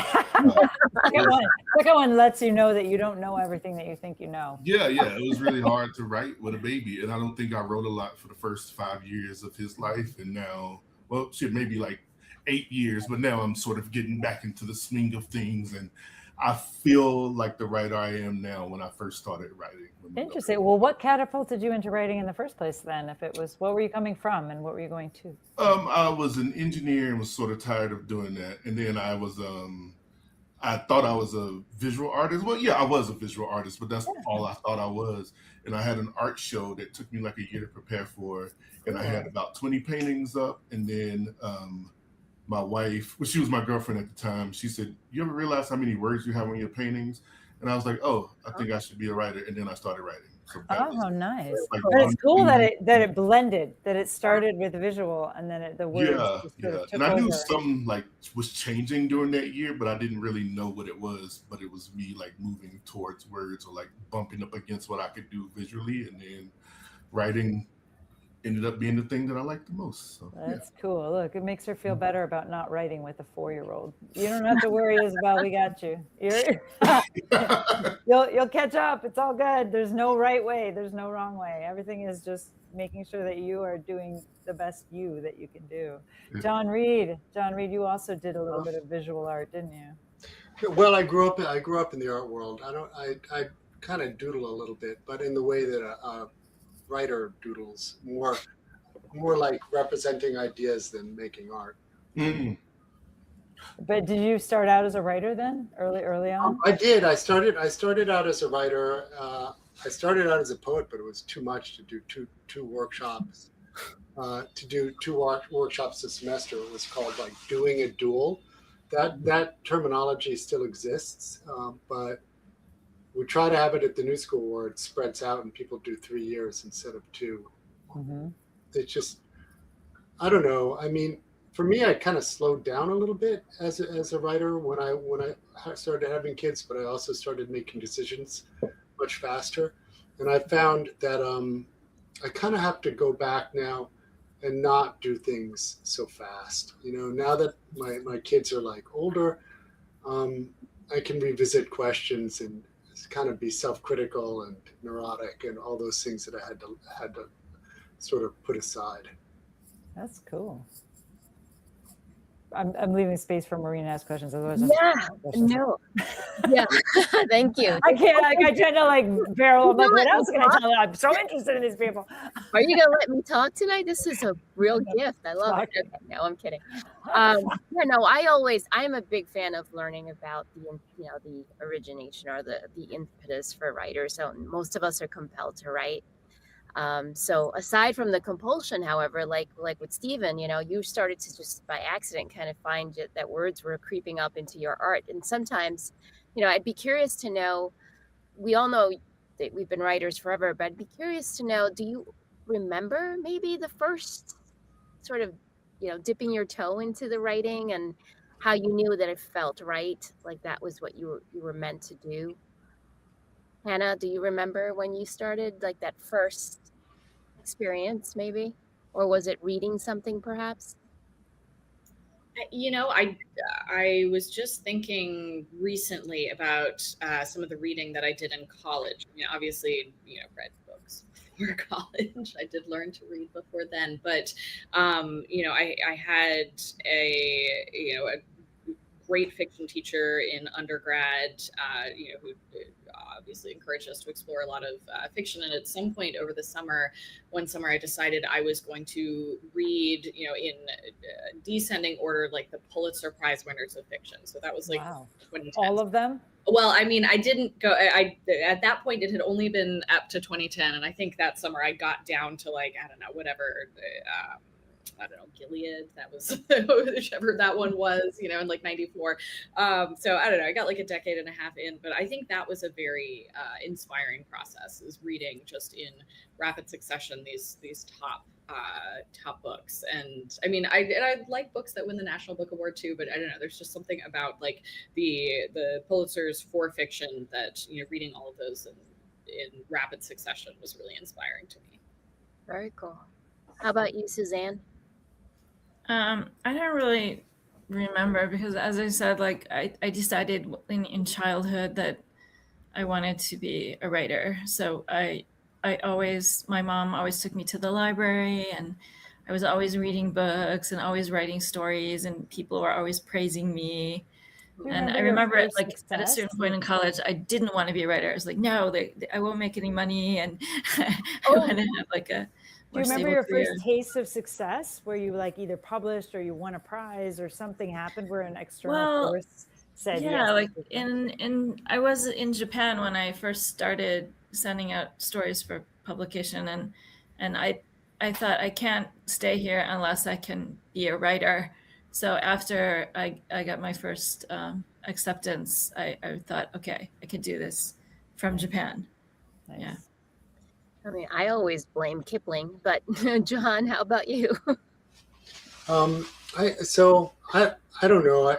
Second one lets you know that you don't know everything that you think you know. Yeah. It was really hard to write with a baby. And I don't think I wrote a lot for the first 5 years of his life. And now, well, shit, maybe like 8 years. But now I'm sort of getting back into the swing of things. And I feel like the writer I am now when I first started writing. Interesting. Well, what catapulted you into writing in the first place then? If it was, what were you coming from and what were you going to? I was an engineer and was sort of tired of doing that. And then I was, I thought I was a visual artist. Well, yeah, I was a visual artist, but that's all I thought I was. And I had an art show that took me like a year to prepare for. And I had about 20 paintings up. And then my wife, well, she was my girlfriend at the time. She said, you ever realize how many words you have on your paintings? And I was like, oh, I think I should be a writer. And then I started writing. So nice. Like but it's cool that it blended, that it started with visual and then the words. Yeah. And I knew something like was changing during that year, but I didn't really know what it was. But it was me like moving towards words or like bumping up against what I could do visually. And then writing ended up being the thing that I liked the most. So, that's cool. Look, it makes her feel better about not writing with a 4-year-old. You don't have to worry, Isabel. We got you. You'll catch up. It's all good. There's no right way. There's no wrong way. Everything is just making sure that you are doing the best you that you can do. John Reed, you also did a little bit of visual art, didn't you? Well, I grew up in the art world. I kind of doodle a little bit, but in the way that a writer doodles, more like representing ideas than making art. But did you start out as a writer then, early on? I did. I started out as a writer. I started out as a poet, but it was too much to do two workshops. To do two workshops a semester. It was called like doing a dual. That terminology still exists, but we try to have it at the New School where it spreads out and people do 3 years instead of 2. It's just, I don't know. I mean, for me, I kind of slowed down a little bit as a writer when I started having kids, but I also started making decisions much faster. And I found that I kind of have to go back now and not do things so fast. Now that my kids are like older, I can revisit questions and kind of be self-critical and neurotic and all those things that I had to sort of put aside. That's cool. I'm leaving space for Marina to ask questions. Otherwise, Thank you. I can't. I tend to barrel. I'm like, what else can I tell you? I'm so interested in these people. Are you gonna let me talk tonight? This is a real gift. I love it. Okay, no, I'm kidding. I'm a big fan of learning about the origination or the impetus for writers. So most of us are compelled to write. So aside from the compulsion, however, like with Stephen, you started to just by accident kind of find that words were creeping up into your art. And sometimes, I'd be curious to know, we all know that we've been writers forever, but I'd be curious to know, do you remember maybe the first sort of, dipping your toe into the writing and how you knew that it felt right? Like that was what you were meant to do? Hannah, do you remember when you started, like that first experience maybe? Or was it reading something perhaps? I was just thinking recently about some of the reading that I did in college. Obviously, read books before college. I did learn to read before then, but I had a great fiction teacher in undergrad, who obviously encouraged us to explore a lot of fiction. And at some point over the summer, one summer, I decided I was going to read, in descending order, like the Pulitzer Prize winners of fiction. So that was like Wow. 2010. All of them? Well, I mean, I didn't go. At that point, it had only been up to 2010, and I think that summer I got down to like, I don't know, whatever. I don't know, Gilead. That was whichever that one was, in like 94. So I don't know. I got like a decade and a half in, but I think that was a very inspiring process. Is reading just in rapid succession these top books. And I mean, I like books that win the National Book Award too, but I don't know, there's just something about like the Pulitzers for fiction that, reading all of those in rapid succession was really inspiring to me. Very cool. How about you, Suzanne? I don't really remember because, as I said, like I decided in childhood that I wanted to be a writer. So my mom always took me to the library, and I was always reading books and always writing stories, and people were always praising me. And I remember it, like at a certain point in college, I didn't want to be a writer. I was like, no, I won't make any money, and I want to have like a. Do you remember your first taste of success where you like either published or you won a prize or something happened where an external force said yeah, yes? Like I was in Japan when I first started sending out stories for publication, and I thought I can't stay here unless I can be a writer. So after I got my first acceptance, I thought, okay, I could do this from Japan. Nice. Yeah. I mean, I always blame Kipling, but John, how about you? I don't know.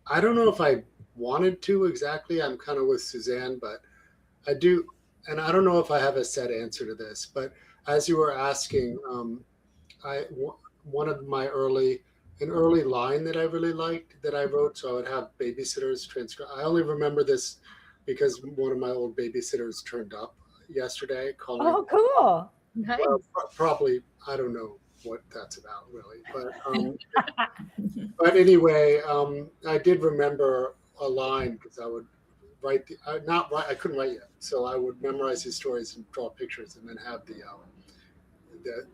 I don't know if I wanted to exactly. I'm kind of with Suzanne, but I do, and I don't know if I have a set answer to this. But as you were asking, one of my an early line that I really liked that I wrote, so I would have babysitters transcribe. I only remember this because one of my old babysitters turned up yesterday calling. Oh, cool. Nice. Well, probably, I don't know what that's about really, but anyway, I did remember a line because I would write I couldn't write yet, so I would memorize these stories and draw pictures and then have the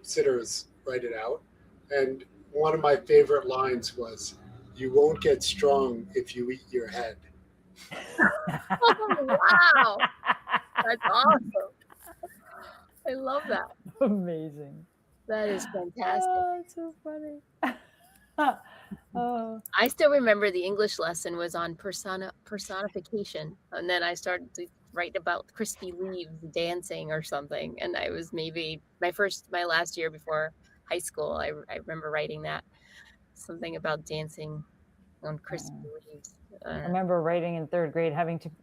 sitters write it out. And one of my favorite lines was, "You won't get strong if you eat your head." Oh, wow. That's awesome. I love that. Amazing. That is fantastic. Oh, it's so funny. Oh. I still remember the English lesson was on personification. And then I started to write about crispy leaves dancing or something. And I was maybe my last year before high school. I remember writing that. Something about dancing on crispy leaves. I remember writing in third grade,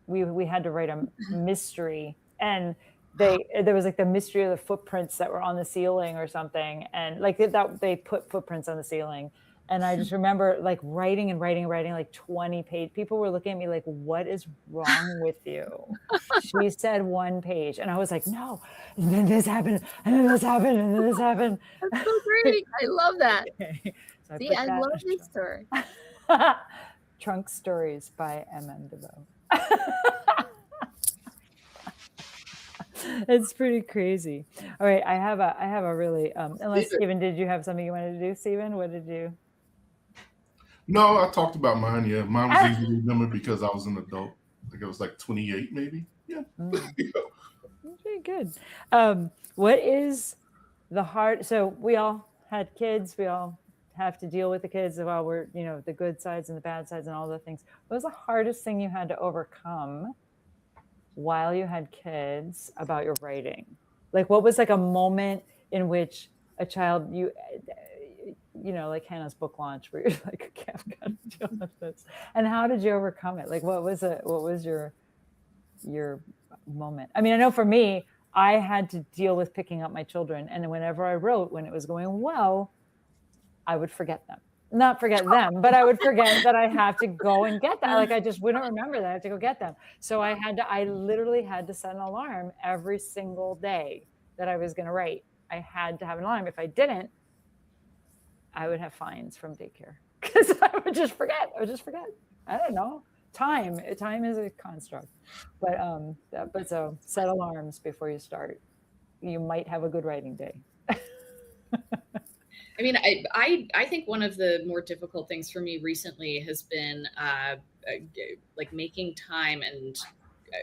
we had to write a mystery, and there was like the mystery of the footprints that were on the ceiling or something, and like that they put footprints on the ceiling, and I just remember like writing like 20 pages. People were looking at me like, "What is wrong with you?" She said 1 page, and I was like, "No." And then this happened, and then this happened, and then this happened. That's so great! I love that. Okay. So See, I love this story. Trunk Stories by M.M. DeVoe. It's pretty crazy. All right, I have a really unless Stephen, did you have something you wanted to do? Stephen, what did you? No, I talked about mine. Yeah, mine was easy to remember because I was an adult. Like it was like 28, maybe. Yeah. Very good. What is the hard? So we all had kids. We all have to deal with the kids while we're, the good sides and the bad sides and all the things. What was the hardest thing you had to overcome while you had kids about your writing? Like, what was like a moment in which a child, like Hannah's book launch, where you're like, okay, I've got to deal with this. And how did you overcome it? Like, what was your moment? I mean, I know for me, I had to deal with picking up my children. And whenever I wrote, when it was going well, I would forget them. Not forget them, but I would forget that I have to go and get them. Like I just wouldn't remember that I have to go get them. So I literally had to set an alarm every single day that I was going to write. I had to have an alarm. If I didn't, I would have fines from daycare because I would just forget. I don't know. time is a construct, but so set alarms before you start. You might have a good writing day. I mean, I think one of the more difficult things for me recently has been like making time and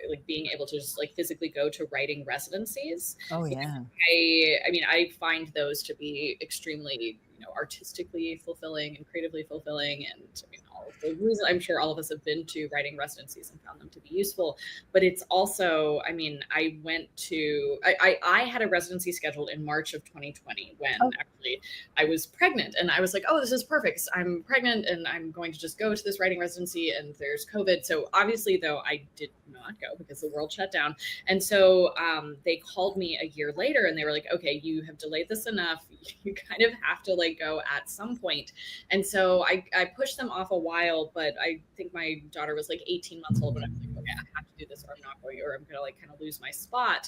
like being able to just like physically go to writing residencies. Oh yeah. I mean, I find those to be extremely, artistically fulfilling and creatively fulfilling. And I mean, all of the reasons, I'm sure all of us have been to writing residencies and found them to be useful. But it's also, I mean, I had a residency scheduled in March of 2020 when actually I was pregnant, and I was like, oh, this is perfect. I'm pregnant and I'm going to just go to this writing residency, and there's COVID. So obviously, though, I did not go because the world shut down. And so they called me a year later and they were like, okay, you have delayed this enough. You kind of have to like go at some point. And so I pushed them off a while, but I think my daughter was like 18 months old, but I was like, okay, I have to do this or I'm not going, or I'm going to like kind of lose my spot.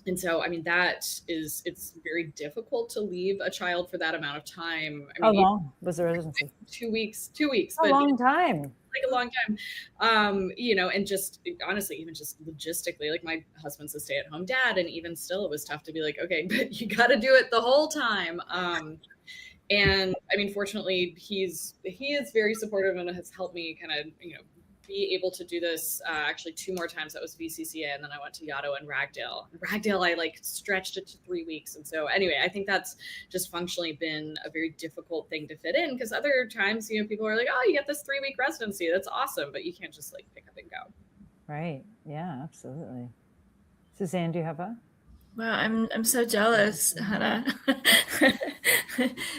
And so, I mean, it's very difficult to leave a child for that amount of time. I mean, how long was the residency? 2 weeks, a long time. Like a long time. And just honestly, even just logistically, like my husband's a stay-at-home dad, and even still it was tough to be like, okay, but you got to do it the whole time. And I mean, fortunately, he is very supportive and has helped me kind of, be able to do this actually 2 more times. That was VCCA, and then I went to Yaddo and Ragdale. Ragdale, I like stretched it to 3 weeks. And so anyway, I think that's just functionally been a very difficult thing to fit in, because other times, people are like, oh, you get this 3-week residency. That's awesome. But you can't just like pick up and go. Right. Yeah, absolutely. Suzanne, do you have a? Wow, I'm so jealous, Hannah.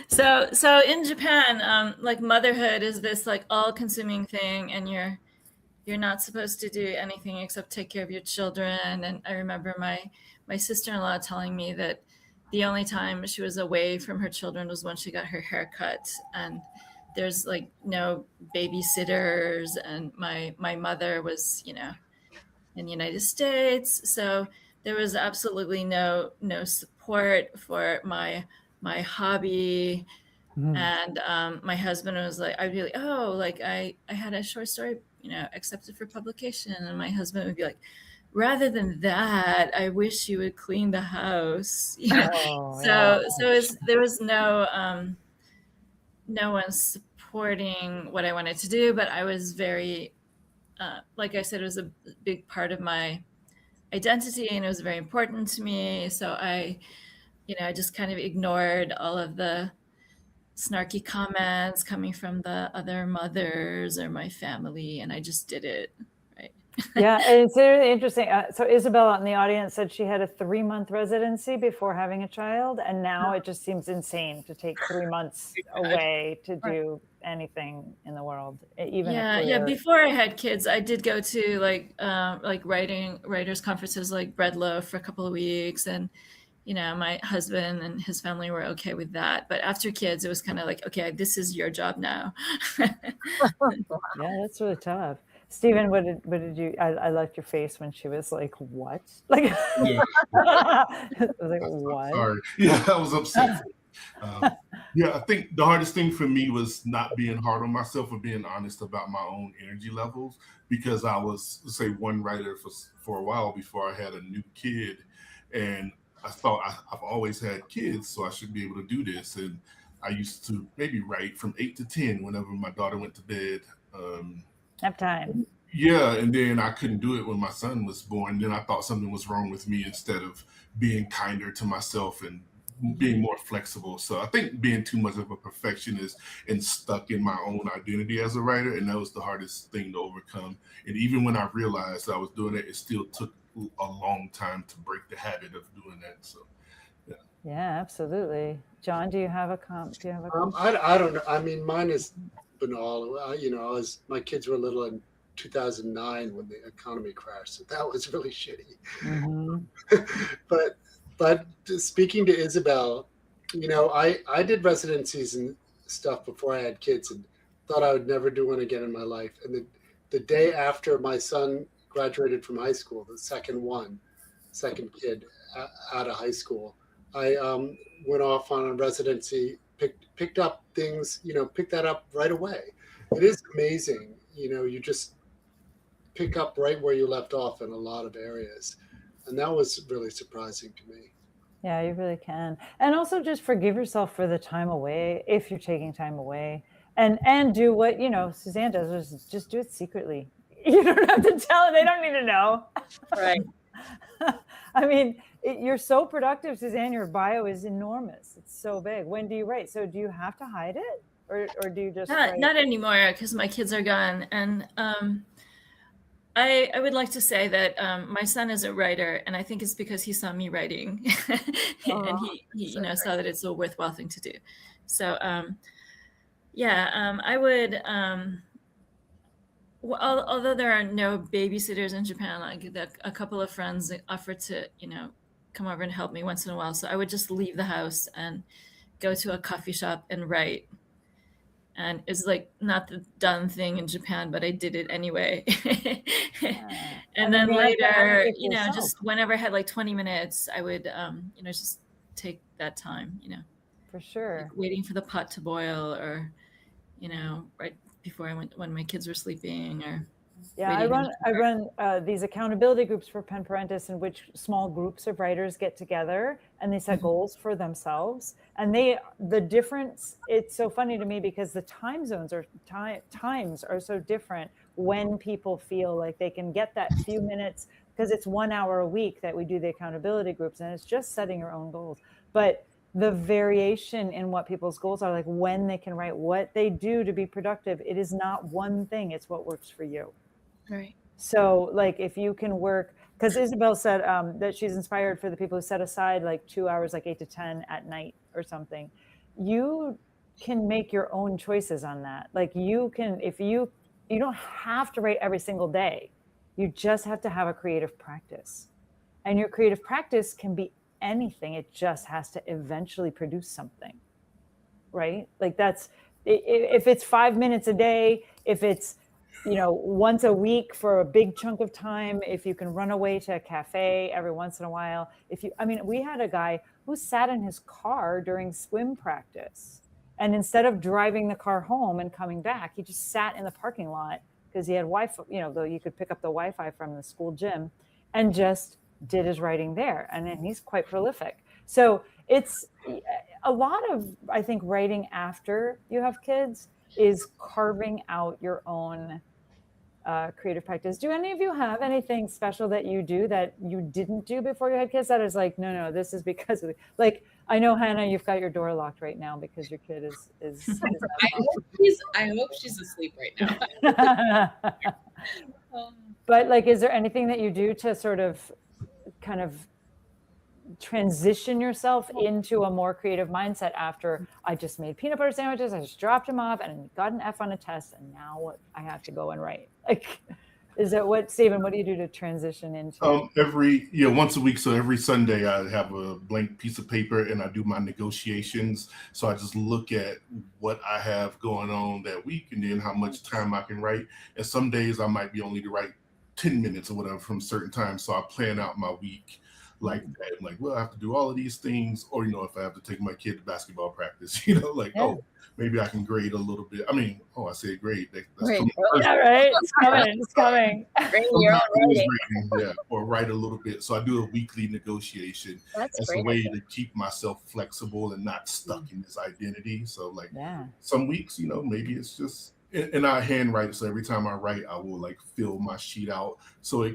So in Japan, like motherhood is this like all-consuming thing, and you're not supposed to do anything except take care of your children. And I remember my sister-in-law telling me that the only time she was away from her children was when she got her hair cut, and there's like no babysitters, and my mother was, in the United States, so there was absolutely no support for my hobby. And my husband was like, I'd be like, oh, like I had a short story, accepted for publication, and my husband would be like, rather than that, I wish you would clean the house. Oh, so there was no one supporting what I wanted to do, but I was very, like I said, it was a big part of my identity, and it was very important to me. So I just kind of ignored all of the snarky comments coming from the other mothers or my family, and I just did it. Right. Yeah, it's really interesting. So Isabel in the audience said she had a 3-month residency before having a child, and now it just seems insane to take 3 months away to do anything in the world. Even before I had kids, I did go to like writers conferences like Breadloaf for a couple of weeks, and my husband and his family were okay with that. But after kids, it was kind of like, okay, this is your job now. Yeah, that's really tough. Stephen, what did you? I liked your face when she was like, "What?" Like, Yeah. I was like, "What?" Sorry. Yeah, I was upset. I think the hardest thing for me was not being hard on myself or being honest about my own energy levels, because I was, say, one writer for a while before I had a new kid, and I thought I've always had kids, so I should be able to do this. And I used to maybe write from 8 to 10 whenever my daughter went to bed. Nap time. Yeah, and then I couldn't do it when my son was born. Then I thought something was wrong with me instead of being kinder to myself and being more flexible. So I think being too much of a perfectionist and stuck in my own identity as a writer, and that was the hardest thing to overcome. And even when I realized I was doing it, it still took a long time to break the habit of doing that. So yeah, absolutely. John, do you have a comment? I don't know. I mean, mine is banal. My kids were little in 2009 when the economy crashed, so that was really shitty. But speaking to Isabel, I did residencies and stuff before I had kids, and thought I would never do one again in my life. And the day after my son graduated from high school, the second kid out of high school, I went off on a residency, picked up things, picked that up right away. It is amazing, you just pick up right where you left off in a lot of areas. And that was really surprising to me. Yeah, you really can. And also just forgive yourself for the time away if you're taking time away. And do what, Suzanne does, is just do it secretly. You don't have to tell them. They don't need to know. Right. I mean, you're so productive, Suzanne. Your bio is enormous. It's so big. When do you write? So do you have to hide it? Or do you just write? Not anymore, because my kids are gone. And I would like to say that my son is a writer, and I think it's because he saw me writing, and he saw that it's a worthwhile thing to do. So I would. Although there are no babysitters in Japan, like a couple of friends offered to come over and help me once in a while. So I would just leave the house and go to a coffee shop and write. And it's like not the done thing in Japan, but I did it anyway. And then later, just whenever I had like 20 minutes, I would, just take that time, For sure. like waiting for the pot to boil, or, right before when my kids were sleeping, or. Yeah, I run these accountability groups for Pen Parentis, in which small groups of writers get together and they set goals for themselves. And the difference, it's so funny to me because the times are so different when people feel like they can get that few minutes, because it's 1 hour a week that we do the accountability groups, and it's just setting your own goals. But the variation in what people's goals are, like when they can write, what they do to be productive, it is not one thing, it's what works for you. Right. So like if you can work, because Isabel said that she's inspired for the people who set aside like 2 hours, like 8 to 10 at night or something. You can make your own choices on that. Like you can, if you don't have to write every single day. You just have to have a creative practice. And your creative practice can be anything. It just has to eventually produce something, right? Like that's, if it's 5 minutes a day, if it's, once a week for a big chunk of time, if you can run away to a cafe every once in a while, we had a guy who sat in his car during swim practice. And instead of driving the car home and coming back, he just sat in the parking lot because he had Wi-Fi, though you could pick up the Wi-Fi from the school gym, and just did his writing there. And then he's quite prolific. So it's a lot of, I think, writing after you have kids is carving out your own creative practice. Do any of you have anything special that you do that you didn't do before you had kids that is like, no, this is because of like, I know, Hannah, you've got your door locked right now because your kid is I hope she's asleep right now. But like, is there anything that you do to sort of kind of transition yourself into a more creative mindset after I just made peanut butter sandwiches, I just dropped them off and got an F on a test, and now I have to go and write? Like, is that what, Stephen, what do you do to transition into? Once a week. So every Sunday I have a blank piece of paper and I do my negotiations. So I just look at what I have going on that week and then how much time I can write. And some days I might be only to write 10 minutes or whatever from certain times. So I plan out my week like that. I'm like, well, I have to do all of these things, or if I have to take my kid to basketball practice, maybe I can grade a little bit. I say grade. That's Right. Yeah, right. It's coming. Or write a little bit. So I do a weekly negotiation. That's a way to keep myself flexible and not stuck in this identity. So some weeks, maybe it's just. And I handwrite, so every time I write, I will like fill my sheet out. So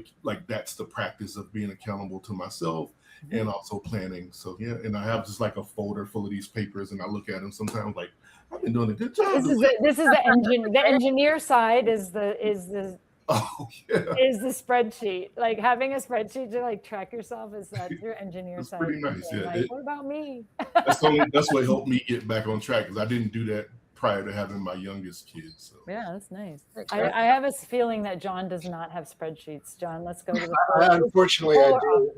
that's the practice of being accountable to myself and also planning. So and I have just like a folder full of these papers, and I look at them sometimes like, I've been doing a good job. This is the engineer side is the spreadsheet. Like having a spreadsheet to like track yourself, is that your engineer side? Pretty nice, yeah. Like, what about me? That's what helped me get back on track, because I didn't do that prior to having my youngest kid. So yeah, that's nice. I have a feeling that John does not have spreadsheets. John, let's go to the unfortunately I do.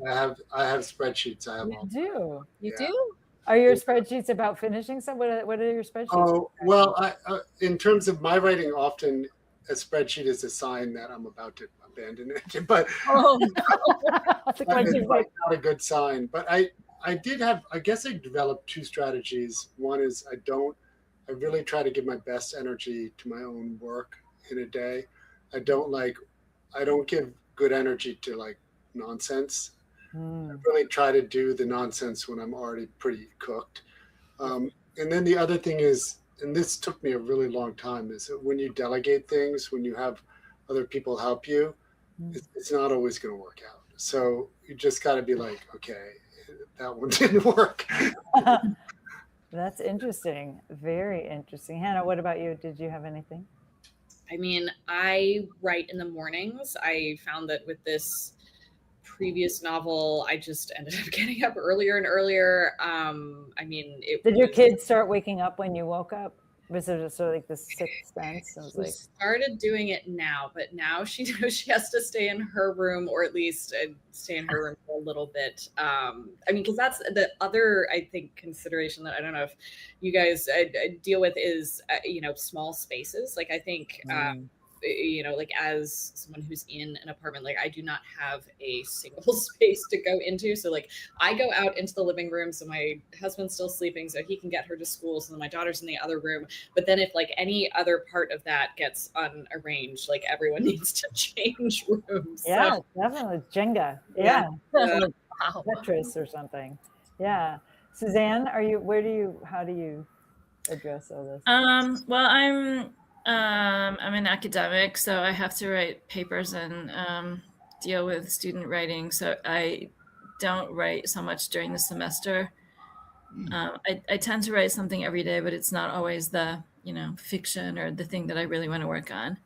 I have spreadsheets. You do? Are your spreadsheets about finishing stuff? What are your spreadsheets? Oh, well, in terms of my writing, often a spreadsheet is a sign that I'm about to abandon it. But it's not a good sign. But I guess I developed two strategies. One is I really try to give my best energy to my own work in a day. I don't give good energy to like nonsense. I really try to do the nonsense when I'm already pretty cooked. And then the other thing is, and this took me a really long time, is that when you delegate things, when you have other people help you, it's not always going to work out. So you just got to be like, okay, that one didn't work. That's interesting. Very interesting. Hannah, what about you? Did you have anything? I mean, I write in the mornings. I found that with this previous novel, I just ended up getting up earlier and earlier. I mean, did your kids start waking up when you woke up? Was it sort of like the sixth sense? She started doing it now, but now she knows she has to stay in her room, or at least stay in her room for a little bit. I mean, because that's the other, I think, consideration that I don't know if you guys deal with is, small spaces. Like, I think, like as someone who's in an apartment, like I do not have a single space to go into. So like I go out into the living room, so my husband's still sleeping so he can get her to school. So then my daughter's in the other room. But then if like any other part of that gets unarranged, like everyone needs to change rooms. Yeah, so, definitely. Jenga. Yeah. Wow. Tetris or something. Yeah. Suzanne, how do you address all this? Well, I'm an academic, so I have to write papers and deal with student writing. So I don't write so much during the semester. I tend to write something every day, but it's not always the, fiction or the thing that I really want to work on.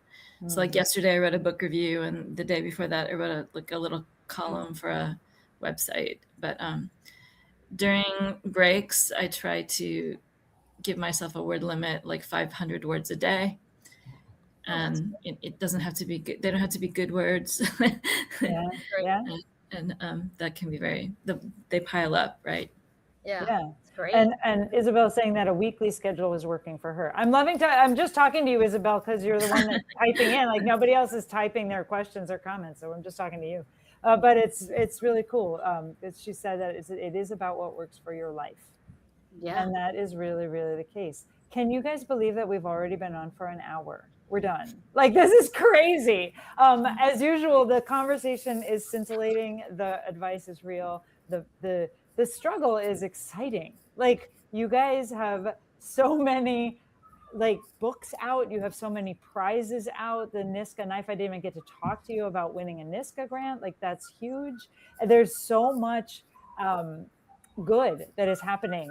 So like yesterday I wrote a book review, and the day before that I wrote a little column for a website. But during breaks, I try to give myself a word limit, like 500 words a day. And it doesn't have to be good. They don't have to be good words. Yeah. And that can be they pile up, right? Yeah. It's great. And Isabel's saying that a weekly schedule was working for her. I'm just talking to you, Isabel, because you're the one that's typing in. Like nobody else is typing their questions or comments, so I'm just talking to you. But it's really cool. She said that it is about what works for your life. Yeah. And that is really, really the case. Can you guys believe that we've already been on for an hour? We're done. Like, this is crazy. As usual, the conversation is scintillating. The advice is real. The struggle is exciting. Like, you guys have so many books out. You have so many prizes out. The NISCA knife, I didn't even get to talk to you about winning a NISCA grant. Like, that's huge. There's so much good that is happening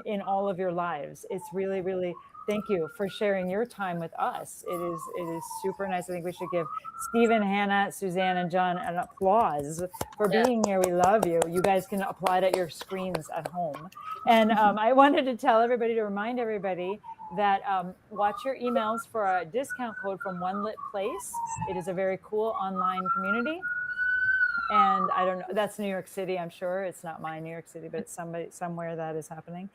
in all of your lives. It's really, really, thank you for sharing your time with us. It is super nice. I think we should give Stephen, Hannah, Suzanne, and John an applause for being here. We love you. You guys can apply it at your screens at home. And I wanted to remind everybody that watch your emails for a discount code from One Lit Place. It is a very cool online community. And I don't know, that's New York City, I'm sure. It's not my New York City, but it's somewhere that is happening.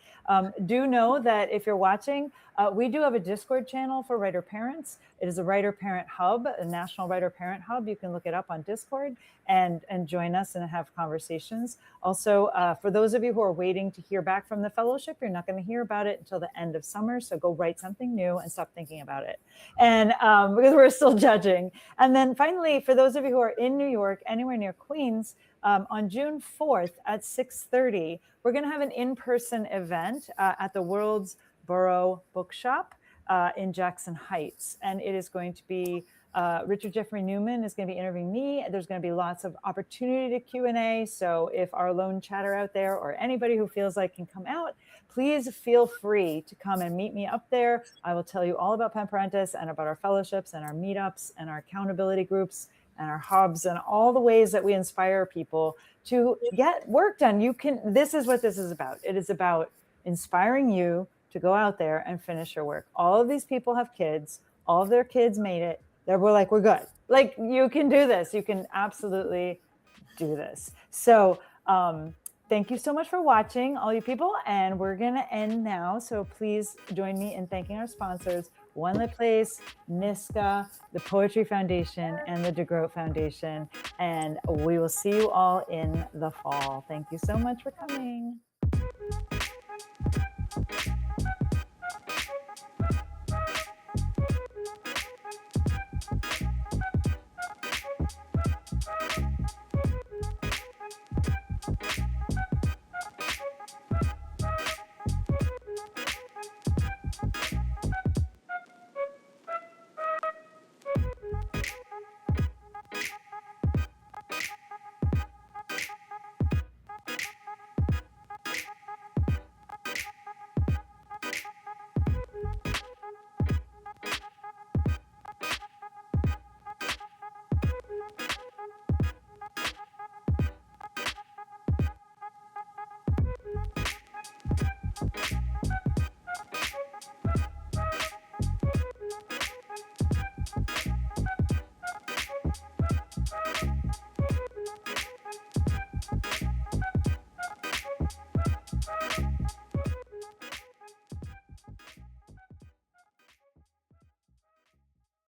Do know that if you're watching, we do have a Discord channel for writer parents. It is a writer parent hub, a national writer parent hub. You can look it up on Discord and join us and have conversations. Also, for those of you who are waiting to hear back from the fellowship, you're not going to hear about it until the end of summer. So go write something new and stop thinking about it. And because we're still judging. And then finally, for those of you who are in New York, anywhere near Queens, on June 4th at 6:30, we're going to have an in-person event at the World's Borough Bookshop in Jackson Heights. And it is going to be Richard Jeffrey Newman is going to be interviewing me. There's going to be lots of opportunity to Q&A. So if our lone chatter out there or anybody who feels like can come out, please feel free to come and meet me up there. I will tell you all about Pen Parentis and about our fellowships and our meetups and our accountability groups and our hubs and all the ways that we inspire people to get work done. This is what this is about. It is about inspiring you to go out there and finish your work. All of these people have kids. All of their kids made it. We're like, we're good. Like, you can do this. You can absolutely do this. So thank you so much for watching, all you people. And we're going to end now. So please join me in thanking our sponsors, One Lit Place, NISCA, the Poetry Foundation, and the deGroot Foundation. And we will see you all in the fall. Thank you so much for coming.